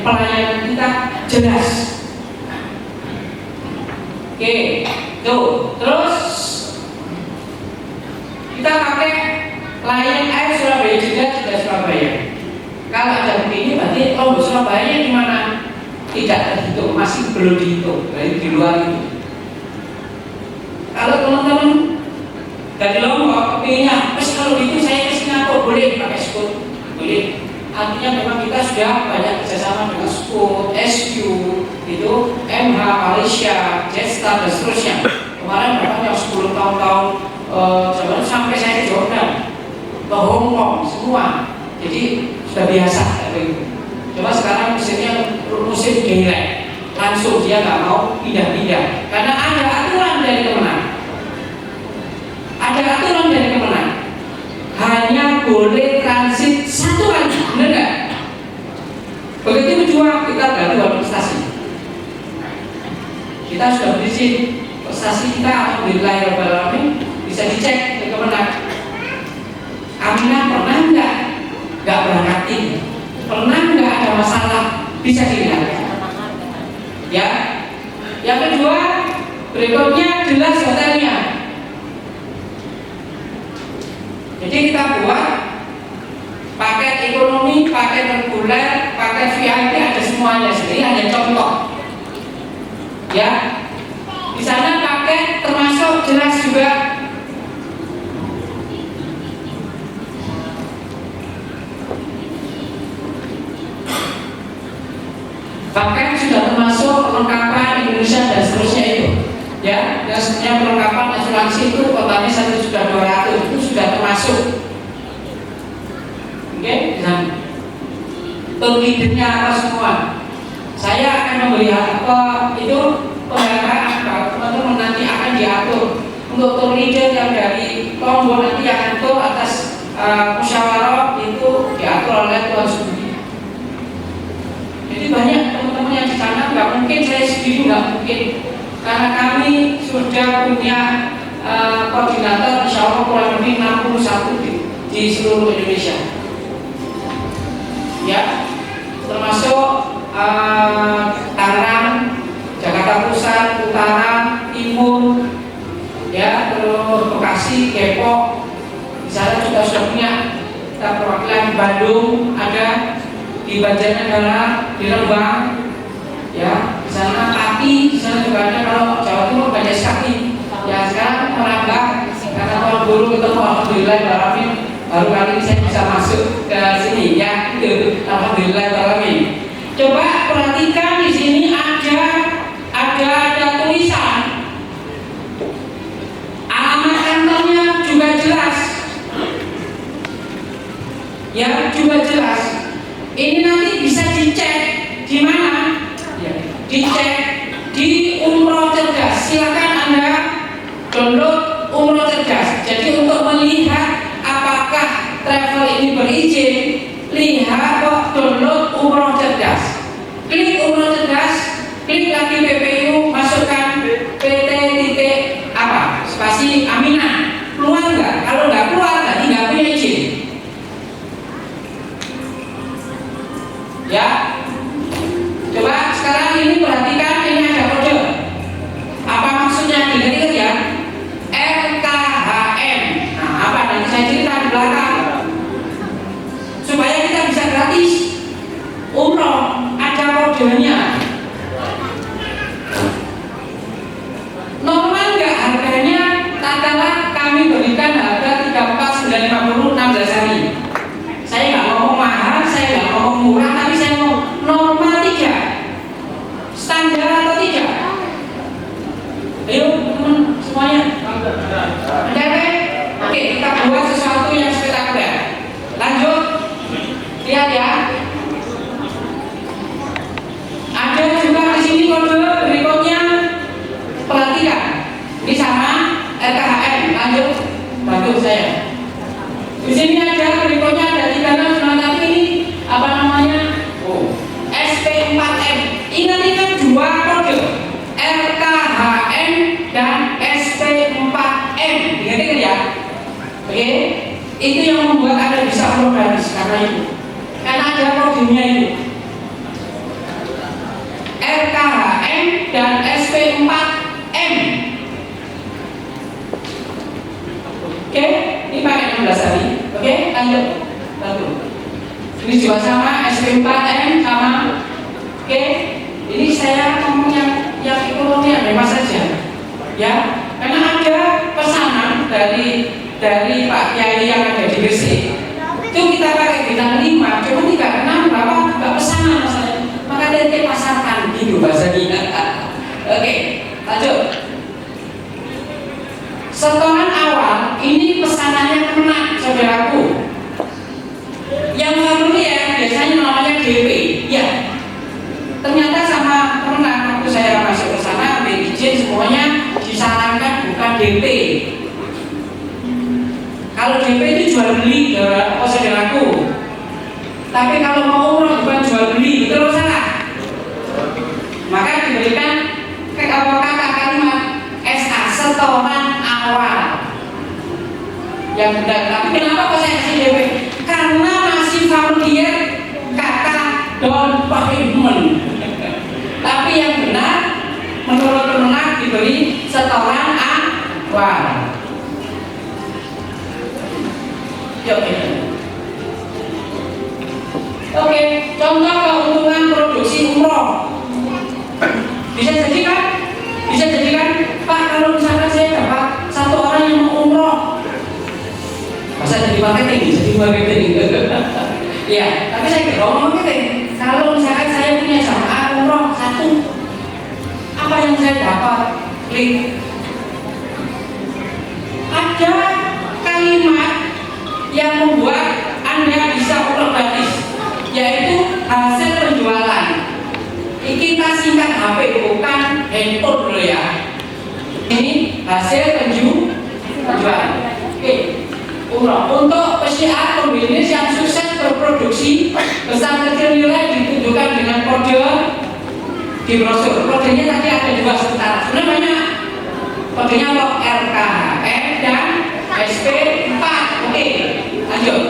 pelayanan kita jelas. Oke, tuh. Terus kita pakai Lion Air Surabaya juga Surabaya. Kalau ada begini berarti Lombok Surabaya di mana? Tidak terhitung, masih belum dihitung, berarti di luar itu. Kalau teman-teman dari Lombok kepinginnya, kalau gitu saya ke Singapura boleh pakai Scoot, boleh. Artinya memang kita sudah banyak kerjasama dengan Scoot, SQ, itu MH Malaysia, Jetstar dan seterusnya. Kemarin berapa yang 10 tahun zaman sampai saya ke Jordan, ke Hong Kong semua. Jadi sudah biasa kayak gitu. Cuma sekarang musim delay, langsung dia nggak mau pindah-pindah karena ada aturan dari Kemenang. Ada aturan dari Kemenang. Hanya boleh transit satu kali, benar nggak? Begitu juga kita bantu prestasi. Kita sudah berizin prestasi kita, alhamdulillah bisa dicek di Kemenang. Aminah pernah nggak berangkatin, pernah nggak ada masalah, bisa dilihat. Ya, yang kedua berikutnya jelas hotelnya. Jadi kita buat paket ekonomi, paket reguler, paket VIP ada semuanya. Jadi hanya contoh. Ya, di sana paket termasuk jelas juga. Bahkan sudah termasuk perlengkapan Indonesia dan seterusnya itu, ya, dan sebenarnya perlengkapan asuransi itu totalnya 1.200.000 itu sudah termasuk. Oke, dan leadernya apa semua. Saya akan memberi apa itu pembicaraan teman-teman nanti akan diatur untuk tour leader yang dari Lombok nanti akan tur atas musyawarah itu diatur oleh Tuan Sudi. Jadi banyak teman-teman yang di sana nggak mungkin, saya sendiri nggak mungkin, karena kami sudah punya koordinator insya Allah kurang lebih 61 di seluruh Indonesia, ya, termasuk Tangerang, Jakarta Pusat, Utara, Timur, ya, terus Bekasi, Depok, di sana juga sudah punya kita perwakilan di Bandung ada. Di Banjarnegara, di Rembang, ya, di sana Pati, di sana juga ada. Kalau Jawa Timur banyak sekali. Ya, sekarang merambah karena kalau guru ketemu alhamdulillah baru kali ini saya bisa masuk ke sini, ya, itu alhamdulillah. Coba perhatikan di sini ada tulisan, alamat kantornya juga jelas, ya, juga jelas. Ini nanti bisa dicek di mana? Ya, dicek di Umroh Cerdas. Silakan Anda download Umroh Cerdas. Jadi untuk melihat apakah travel ini berizin, lihat kok download Umroh Cerdas. Klik Umroh Cerdas, klik lagi PPU, masukkan PT titik apa? Spasi Aminah. Keluar nggak? Kalau nggak keluar, berarti nggak punya izin. Ya, coba sekarang ini perhatikan, ini ada kode. Apa maksudnya? Ingat-ingat ya, LKHM. Nah, apa nanti saya cerita di belakang supaya kita bisa gratis umroh. itu, karena ada kodenya itu. RKHM dan SP4M. Oke, ini pakai 16 hari. Oke, lanjut. Ini juga sama, SP4M sama. Oke, ini saya ngomong yang ekonomi yang bebas saja, ya. Karena ada pesanan dari Pak Kiai yang ada di Gresik. Itu kita pakai bintang 5, cuma 36 berapa? Enggak pesanan masalahnya. Maka nanti pasarkan gitu bahasa kita. Oke, lanjut. Setoran awal ini pesanannya kena, saudaraku. Yang familiar biasanya namanya DP, ya. Ternyata sama pernah waktu saya masuk ke sana ambil izin semuanya disarankan bukan DP. Kalau DP itu jual beli, saudaraku. Tapi kalau mau umroh bukan jual beli, betul atau salah? Maka diberikan kata kalimat SA, setoran awal yang benar. Tapi kenapa kok saya kasih DP? Karena masih familiar kata down payment. Tapi yang benar menurut Kemenak diberi setoran awal. Oke, contoh keuntungan produksi umroh. Bisa jadi kan? Pak, kalau misalkan saya dapat satu orang yang mau umroh, masa jadi marketing? Ya, tapi saya kira marketing. Kalau misalkan saya punya jamaah umroh satu, apa yang saya dapat? Klik. Ada kalimat yang membuat Anda bisa otomatis, yaitu hasil penjualan. Kita singkat HP, bukan handphone dulu ya. Ini hasil penjualan. Oke. Untuk pesiar pembisnis yang sukses berproduksi besar kecil nilai ditunjukkan dengan kode di brosur. Kodenya tadi ada dua sebentar. Sebenarnya banyak. Kodenya untuk RKHM dan SP4. Oke, lanjut.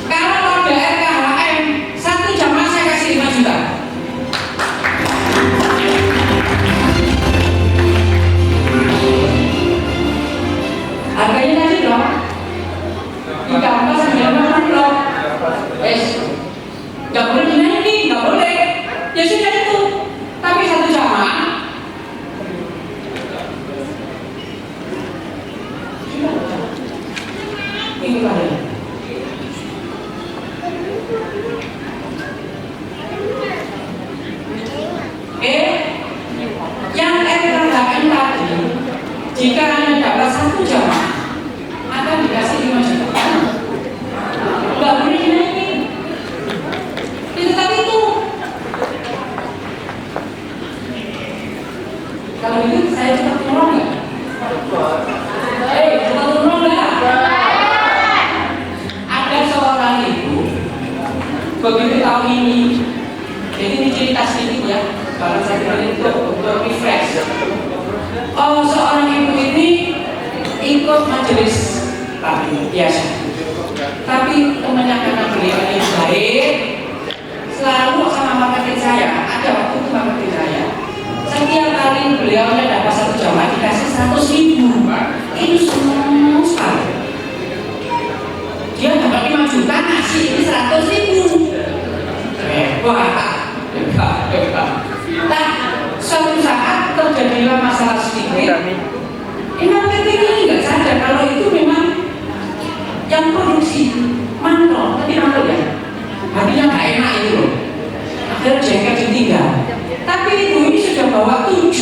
Kalau kode RKHM satu jamaah saya kasih 5 juta. Harganya tadi berapa? 3,9 blok. Nggak boleh dinaikin, nggak boleh. Ya sudah itu. Tapi satu jamaah. Ini kalian. Yang RKHM tadi, jika Anda dapat satu jamaah, akan dikasih 5 juta. Nggak boleh dinaikin. Itu tadi itu. Kalau itu saya cepat turun nggak? Cepat turun nggak? Ada seorang ibu, begitu tahu ini, jadi ini cerita sedikit ya. Kalau saya bilang itu untuk refresh. Seorang ibu ini ikut majelis taklim biasa, tapi temannya karena beliau ini baik, selalu sama marketing saya. Ada waktu itu marketing saya. Setiap kali beliau dapat satu jamaah dikasih 100.000. Itu senang sekali. Dia dapat 5 juta ngasih ini 100.000. Hebat. Nah, suatu saat terjadilah masalah sedikit. Marketing ini nggak sadar kalau itu memang yang produksi mantul, tapi mantul ya. Hatinya nggak enak itu loh. Akhirnya jengkel ditinggal. Tapi ibu ini sudah bawa 7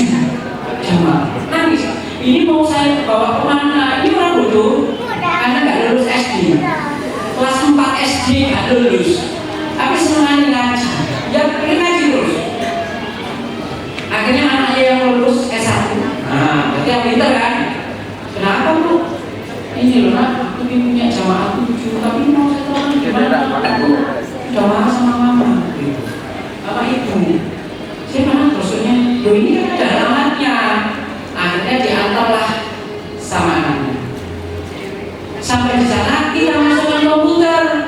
jamaah. Nangis. Ini mau saya bawa kemana? Ini orang bodoh, karena nggak lulus SD. Kelas 4 SD nggak lulus. Tapi senang ngaji. Ya pengen ngaji terus. Akhirnya anaknya yang lulus S1. Nah, berarti yang pintar kan? Kenapa bu? Ini loh nak, aku punya jamaah 7, tapi mau saya tahu gimana? Jamaah sama mama, apa ibu? Saya mana brosurnya? Loh ini kan ada alamatnya. Akhirnya diantarlah sama anaknya. Sampai di sana kita masukkan komputer.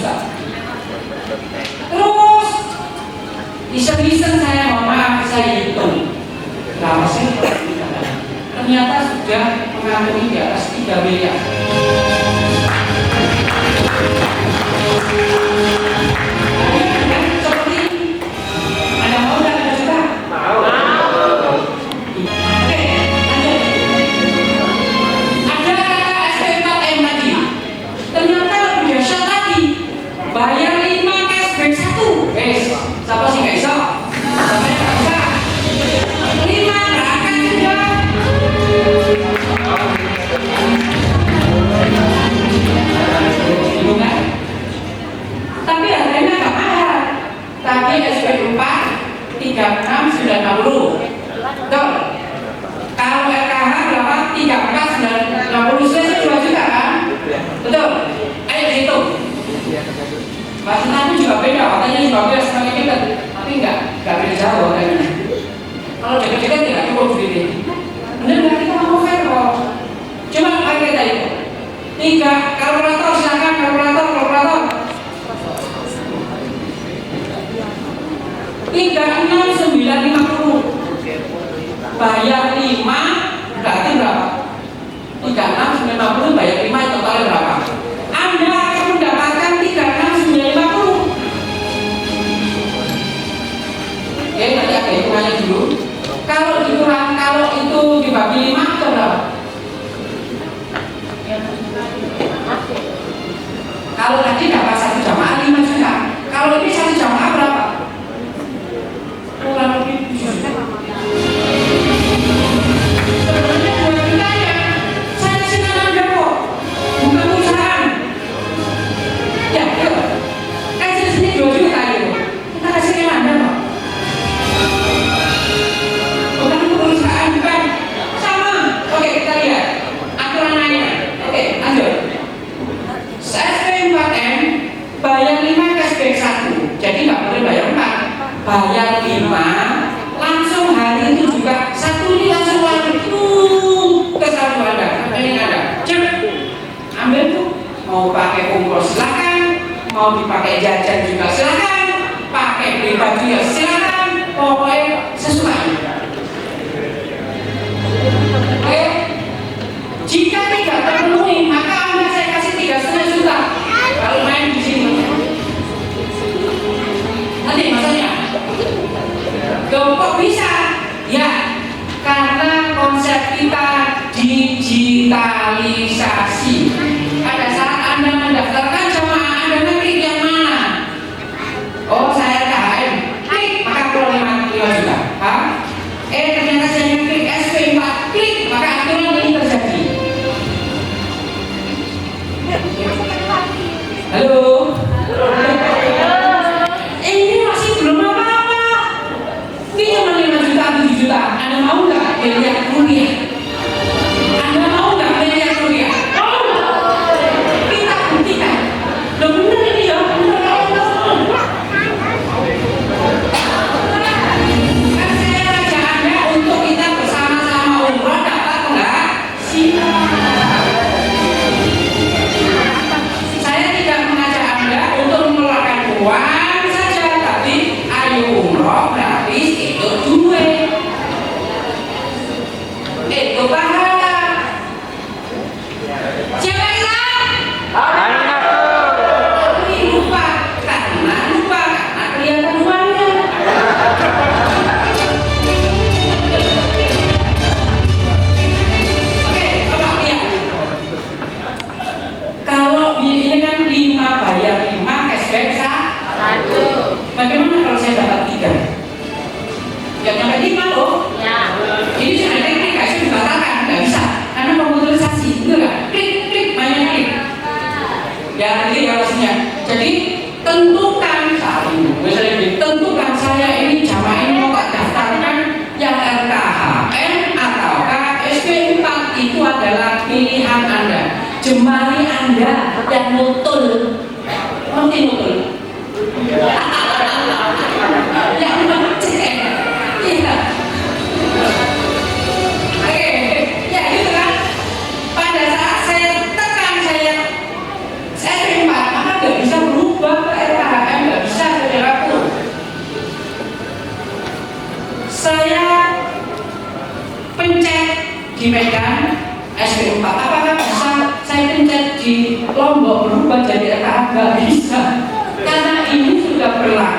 juta. Terus iseng-iseng saya, mohon maaf, saya hitung berapa sih? Ternyata sudah mengantongi di atas 3 miliar. Seperti ini. Anda mau nggak ada juta? Mau. Oke, lanjut. Ada SP4M tadi. Ternyata lebih dahsyat lagi. Bayar 5 cashback 1. Siapa sih nggak bisa? Siapa yang nggak bisa? 5 berangkat sudah. Bingung kan? Tapi harganya nggak mahal. Tadi SP4 36.960. Betul. Kalau RKH berapa? 34.960. Selesai 2 juta kan? Betul. Ayo hitung. Maksudnya juga beda, katanya juga beda semakin dekat. Tapi enggak beda jauh katanya. Kalau dekat-dekat tidak cukup duitnya. Bener nggak, kita mau fair kok. Cuma pakai kita itu 3 kalkulator, silakan kalkulator 36.950 bayar 5 berarti berapa? 36.950 bayar 5 totalnya berapa? Anda akan mendapatkan 36.950. Oke, nanti ada hitungannya dulu. Kalau dikurang, kalau itu dibagi 5 itu berapa? Kalau tadi dapat 1 jamaah 5 juta. Kalau ini 1 jamaah berapa? Kurang lebih 7 juta. Sebenarnya buat kita ya, saya senang Anda kok, bukan perusahaan. Ya, yuk. Kasih sini 2 juta yuk. Kita kasih ke Anda kok. Bukan perusahaan, bukan. Sama. Oke, kita lihat aturan lainnya. Oke, lanjut. SP4M bayar 5 cashback 1. Jadi nggak boleh bayar 4. Bayar 5 langsung hari itu juga 1 ini langsung lanjut ke saldo Anda. Ini ada. Cek. Ambil tuh. Mau pakai kumpul silakan, mau dipakai jajan juga silakan, pakai beli baju ya silakan. Pokoknya sesuai. Oke. Jika tidak terpenuhi, maka Anda saya kasih 3,5 juta. Kalau main di sini. Nanti maksudnya. Kok bisa? Ya, karena konsep kita digitalisasi. Pada saat Anda mendaftarkan jamaah, Anda klik yang mana? Oh, saya KHM. Klik, maka keluar 5 juta. Hah? Ternyata saya klik SP4. Klik, maka aturan ini terjadi. Halo. Ini masih belum apa-apa. Ini cuma 5 juta, 7 juta. Anda mau nggak miliar rupiah? Anda mau nggak miliar rupiah? Mau? Kita buktikan. Loh bener ini ya, bener. Kan saya ngajak Anda untuk kita bersama-sama umroh, dapat nggak? Siap. Saya tidak mengajak Anda untuk mengeluarkan uang saja, tapi ayo umroh gratis, itu duit, itu pahala. Siapa Islam? Tapi lupa karena kelihatan uangnya. Oke, coba lihat. Kalau ini kan 5 bayar 5 cashback 1.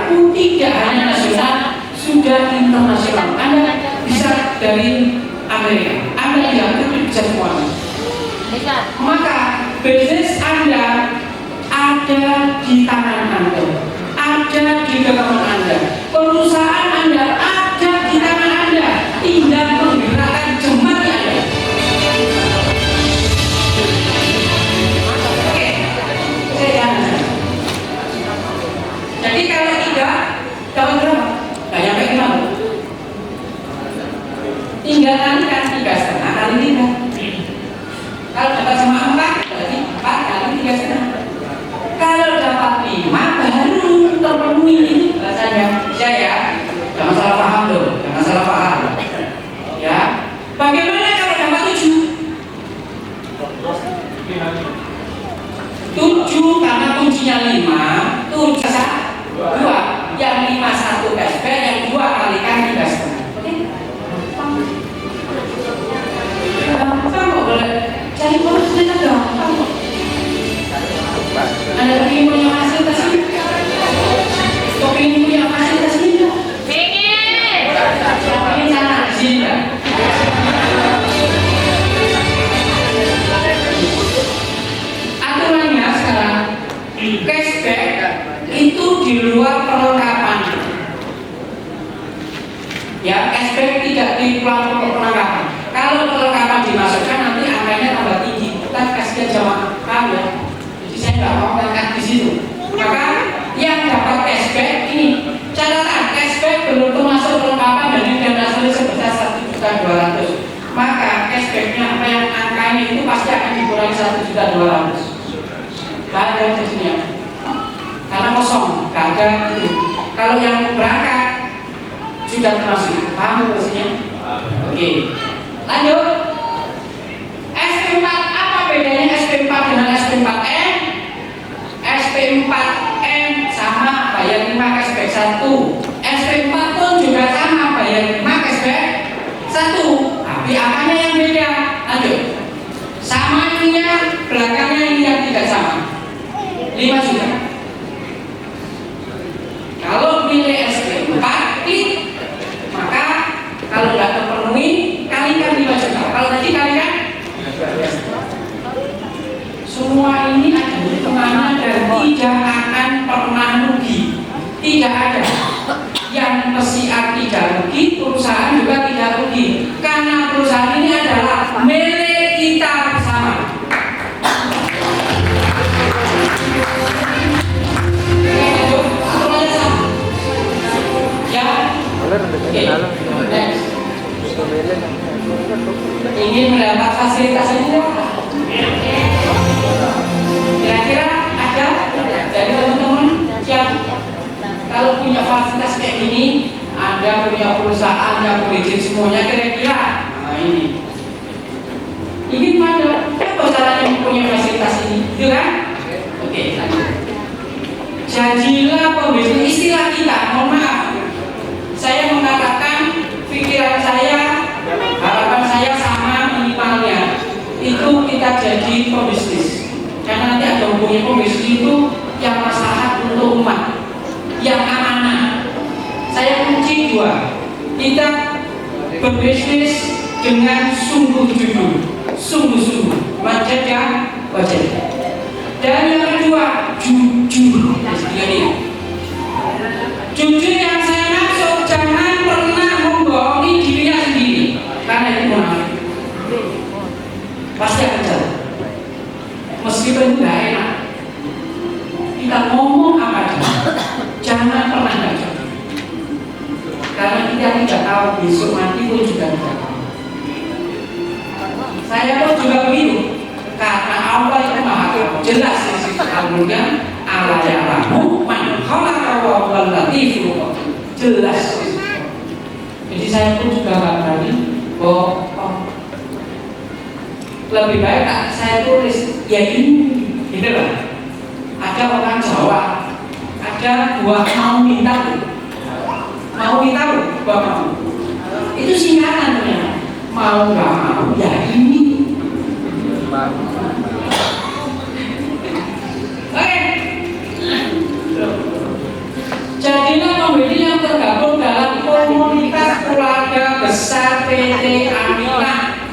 berlaku tidak hanya nasional, sudah internasional. Anda bisa dari Amerika, Anda bisa semuanya. Maka bisnis Anda ada di tangan Anda, ada di genggaman Anda, perusahaan Anda ada di tangan Anda, tinggal menggerakkan jemari Anda. Oke, jadi kalau tidak dapat berapa? Nggak nyampe berapa? Tinggal nanti kan 3,5 kali 3. Kalau dapat sama 4, berarti 4 kali 3,5. Kalau dapat 5 baru terpenuhi itu bahasanya. Ya, jangan salah paham loh, jangan salah paham. Ya, bagaimana kalau dapat 7? 7 karena kuncinya 5, 7 2, yang 5 1 cashback, yang 2 kalikan 3,5. Gampang kok boleh cari bonusnya gampang kok. Anda ingin punya fasilitas ini? Kok ingin punya fasilitas ini? Ingin sana sini. Aturannya sekarang cashback itu di luar perlengkapan. Ya, cashback tidak di luar perlengkapan. Kalau perlengkapan dimasukkan nanti angkanya tambah tinggi. Kita kasih jamaah ya. Jadi saya nggak mau angkat di situ. Maka yang dapat cashback ini catatan cashback belum termasuk perlengkapan dari dana asli sebesar 1.200.000. Maka cashbacknya apa yang angkanya itu pasti akan dikurangi 1.200.000. Nggak ada jadinya. Karena kosong, nggak ada itu. Kalau yang berangkat sudah termasuk, paham maksudnya? Oke. Lanjut. SP4 apa bedanya SP4 dengan SP4M? SP4M sama bayar 5 cashback 1. SP4 pun juga sama bayar 5 cashback 1. Tapi apanya yang beda? Lanjut. Sama ininya, belakangnya ini yang tidak sama. 5 juta. Kalau pilih SP4 klik, maka kalau tidak terpenuhi kalikan 5 juta. Kalau tadi kalikan semua ini ada hitungannya dan tidak akan pernah rugi. Tidak ada yang pesiar tidak rugi, perusahaan juga tidak rugi. Karena perusahaan ini adalah milik kita bersama. Ya, ingin mendapat fasilitas ini kira-kira ada dari teman-teman yang kalau punya fasilitas kayak gini, Anda punya perusahaan yang berizin semuanya kira-kira ini pada apa caranya mempunyai fasilitas ini, gitu kan? Oke, lanjut. Janjilah pembisnis, istilah kita, mohon maaf saya mengatakan pikiran saya, harapan saya sama minimalnya itu kita jadi pembisnis. Karena nanti ada hubungannya pembisnis itu yang maslahat untuk umat, yang amanah. Saya kunci 2, kita berbisnis dengan sungguh-sungguh, sungguh-sungguh, wajah. Dan yang kedua, jujur. Jujur yang saya maksud, jangan pernah membohongi dirinya sendiri, karena itu munafik. Pasti akan jatuh. Meskipun tidak enak, kita ngomong apa aja, jangan pernah jatuh. Karena kita tidak tahu besok mati pun juga tidak tahu. Saya pun juga begitu. Karena Allah itu maha tahu. Jelas di situ Al-Quran, Allah ya'lamu man khalaqa wa huwal latiful khabir. Jelas. Jadi saya pun juga nggak berani bohong. Lebih baik saya tulis ya ini, gitu loh. Ada orang Jawa, ada buah mau minta, buah mau. Itu singkatannya. Mau nggak mau ya ini. Oke. Jadilah PT Aminah.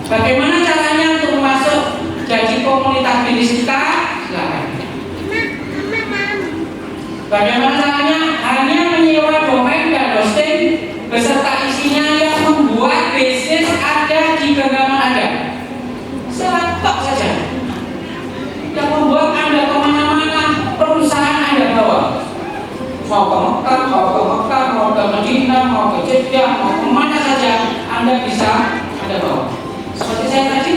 Bagaimana caranya untuk masuk jadi komunitas bisnis kita? Silakan. Bagaimana caranya? Hanya menyewa domain dan hosting beserta isinya yang membuat bisnis ada di genggaman Anda. Selatok saja. Yang membuat Anda kemana-mana, perusahaan Anda bawa. Mau ke Mekah, mau ke Madinah, mau ke Jeddah, mau kemana saja Anda bisa Anda bawa. Seperti saya tadi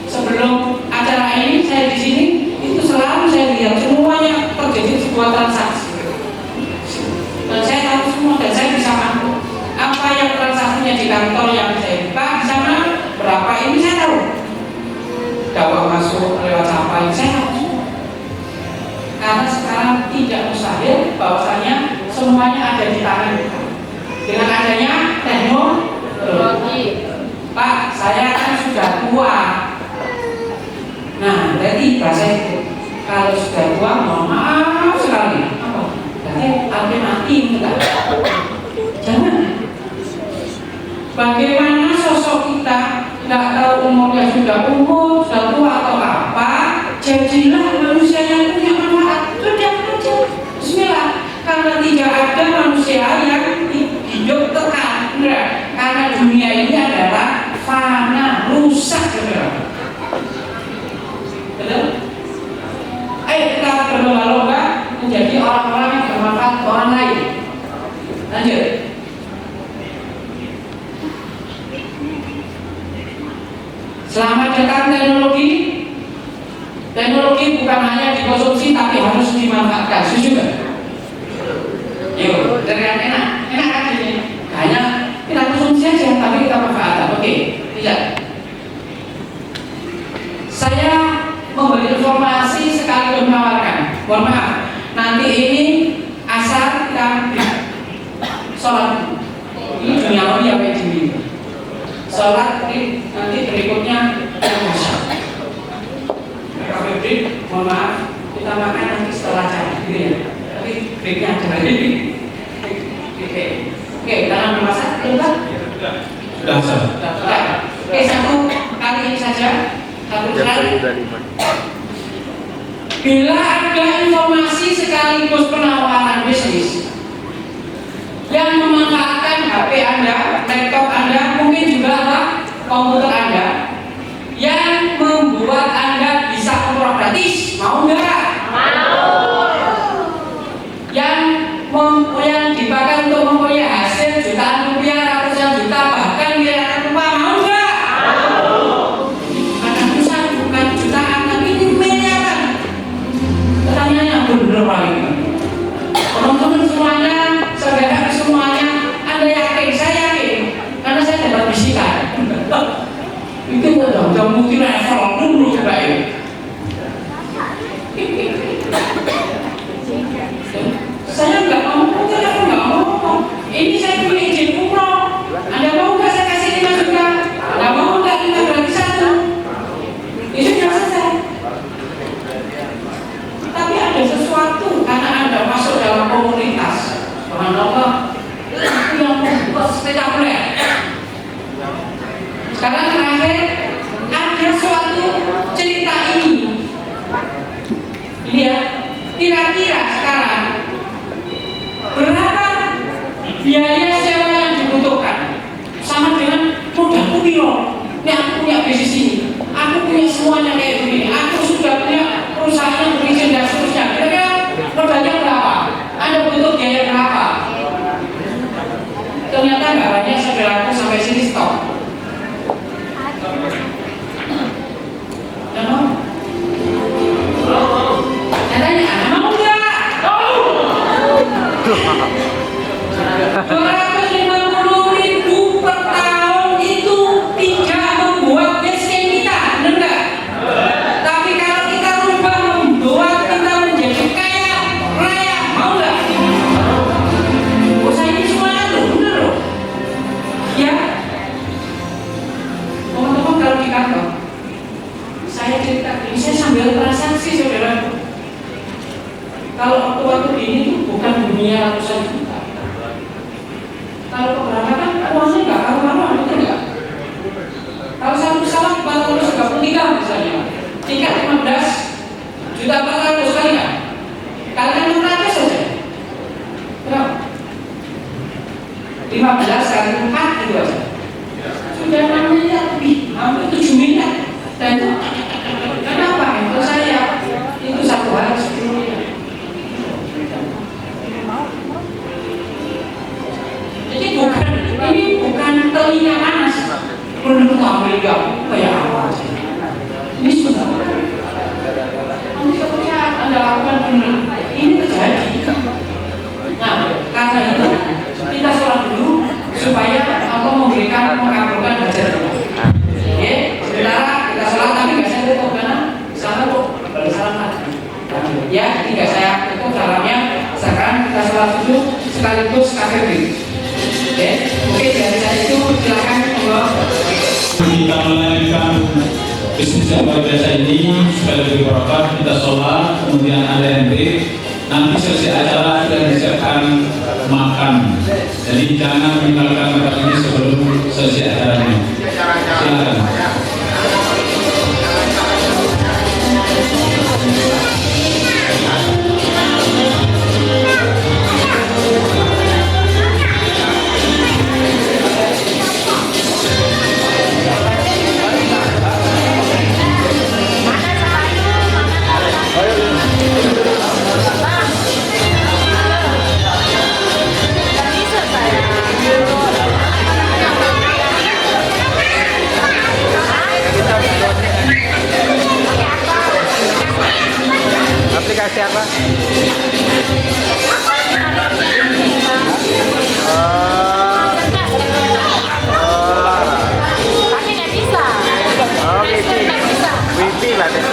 sebelum acara ini saya di sini itu selalu saya lihat semuanya terjadi sebuah transaksi. Dan saya tahu semua dan saya bisa mampu apa yang transaksinya di kantor yang saya buka di sana berapa ini saya tahu. Dakwah masuk lewat apa ini saya tahu. Karena sekarang tidak mustahil bahwasanya semuanya ada di tangan kita. Dengan adanya teknologi. Pak, saya kan sudah tua. Nah, berarti bahasa itu kalau sudah tua, mohon maaf sekali. Apa? Berarti mati enggak? Jangan. Bagaimana sosok kita nggak tahu umurnya sudah tua atau apa? Jadilah manusia yang punya manfaat. Sudah aja. Bismillah. Karena tidak ada manusia yang hidup kekal. Karena dunia ini adalah fana, rusak, saudara. Betul? Ayo kita berlomba-lomba menjadi orang-orang yang bermanfaat ke orang lain. Lanjut. Selamat datang teknologi. Teknologi bukan hanya dikonsumsi tapi harus dimanfaatkan. Setuju nggak? Yuk, dengan enak kan ini. Hanya kita konsumsi aja tapi kita manfaatkan. Oke, tidak. Saya memberi informasi sekaligus menawarkan. Mohon maaf, nanti ini asal kita sholat. Ini duniawi apa yang dini. Sholat ini nanti berikutnya puasa. Mohon maaf, kita makan nanti setelah acara, gitu ya. Tapi breaknya ada lagi. Oke, dalam memasak, sudah? Sudah. Oke, satu kali ini saja. Satu kali. Bila ada informasi sekaligus penawaran bisnis yang memanfaatkan HP Anda, laptop Anda, mungkin juga komputer Anda, yang membuat Anda bisa umroh gratis, mau nggak? Mau. Yang dipakai untuk mempunyai hasil jutaan rupiah, ratusan juta, bahkan miliaran rupiah, mau nggak? Mau. Ratusan bukan jutaan, tapi ini miliaran. Pertanyaannya bener paling. Teman-teman semuanya, saudara semuanya, Anda yakin? Saya yakin, karena saya dapat bisikan. Itu udah mungkin level dulu coba ya. Saya nggak mau, saya nggak mau. Ini saya punya izin umroh. Anda mau nggak saya kasih 5 juta? Nggak mau nggak 5 gratis 1? Itu sudah selesai. Tapi ada sesuatu karena Anda masuk dalam komunitas. Subhanallah, yang membuat spektakuler. Sekarang terakhir ada suatu cerita ini. Ini ya, kira-kira sekarang berapa biaya sewa yang dibutuhkan sama dengan modalku piro? Ini aku punya bisnis ini, aku punya semuanya kayak begini, aku sudah punya perusahaan yang berizin dan seterusnya. Kira-kira modalnya berapa? Anda butuh biaya berapa? Ternyata nggak banyak, saudaraku, sampai sini stop. Katanya anak mau nggak? 250.000 per tahun itu tidak membuat miskin kita, benar nggak? Tapi kalau kita rubah membuat kita menjadi kaya raya, mau nggak? Usaha ini semuanya loh, benar loh. Ya, teman-teman kalau di kantor, saya cerita ini saya sambil transaksi, saudara. Kalau waktu ini tuh bukan dunia ratusan juta. Kalau keberangkatan uangnya nggak mahal, betul nggak? Kalau satu pesawat 433 misalnya, tiket 15 juta 400 kali kan? Kalian 600 saja. Berapa? 15 kali 4 itu aja. Sudah 6 miliar lebih, hampir 7 miliar. Dan itu kenapa? Itu saya itu satu hari 10 miliar. Jadi ini bukan telinga panas. Penduduk Amerika kayak apa sih? Ini sudah. Nanti ketika Anda lakukan ini terjadi. Nah, karena itu kita sholat dulu supaya Allah mengabulkan hajat kita. Oke, sementara kita sholat tapi nggak saya tutup karena sama kok bersalah. Ya, tidak saya tutup salamnya. Sekarang kita sholat dulu sekaligus kafir. Oke, dari saya itu silakan kita melanjutkan bisnis yang luar biasa ini supaya lebih berkah. Kita sholat, kemudian ada yang break. Nanti selesai acara sudah disiapkan makan. Jadi jangan meninggalkan tempat ini sebelum selesai acaranya. Silakan. Aplikasi apa? Tapi nggak bisa. Oh, wifi lah deh.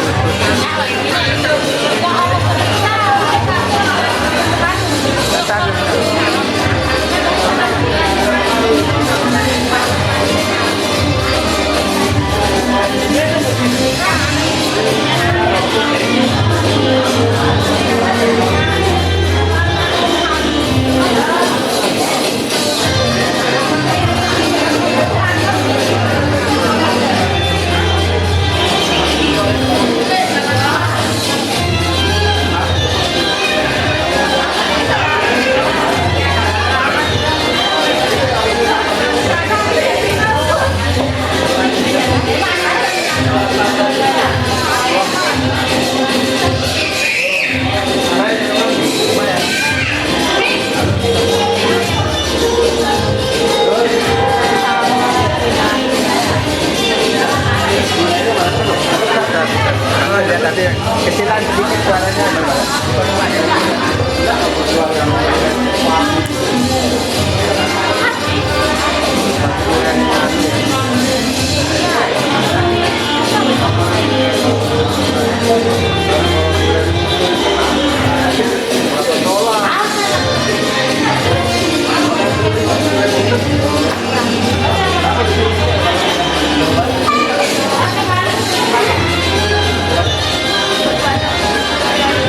Tadi kecilan sedikit suaranya.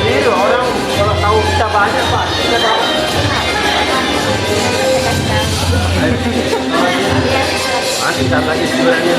Ini orang kalau tahu kita banyak Pak. Masih lagi sebenarnya.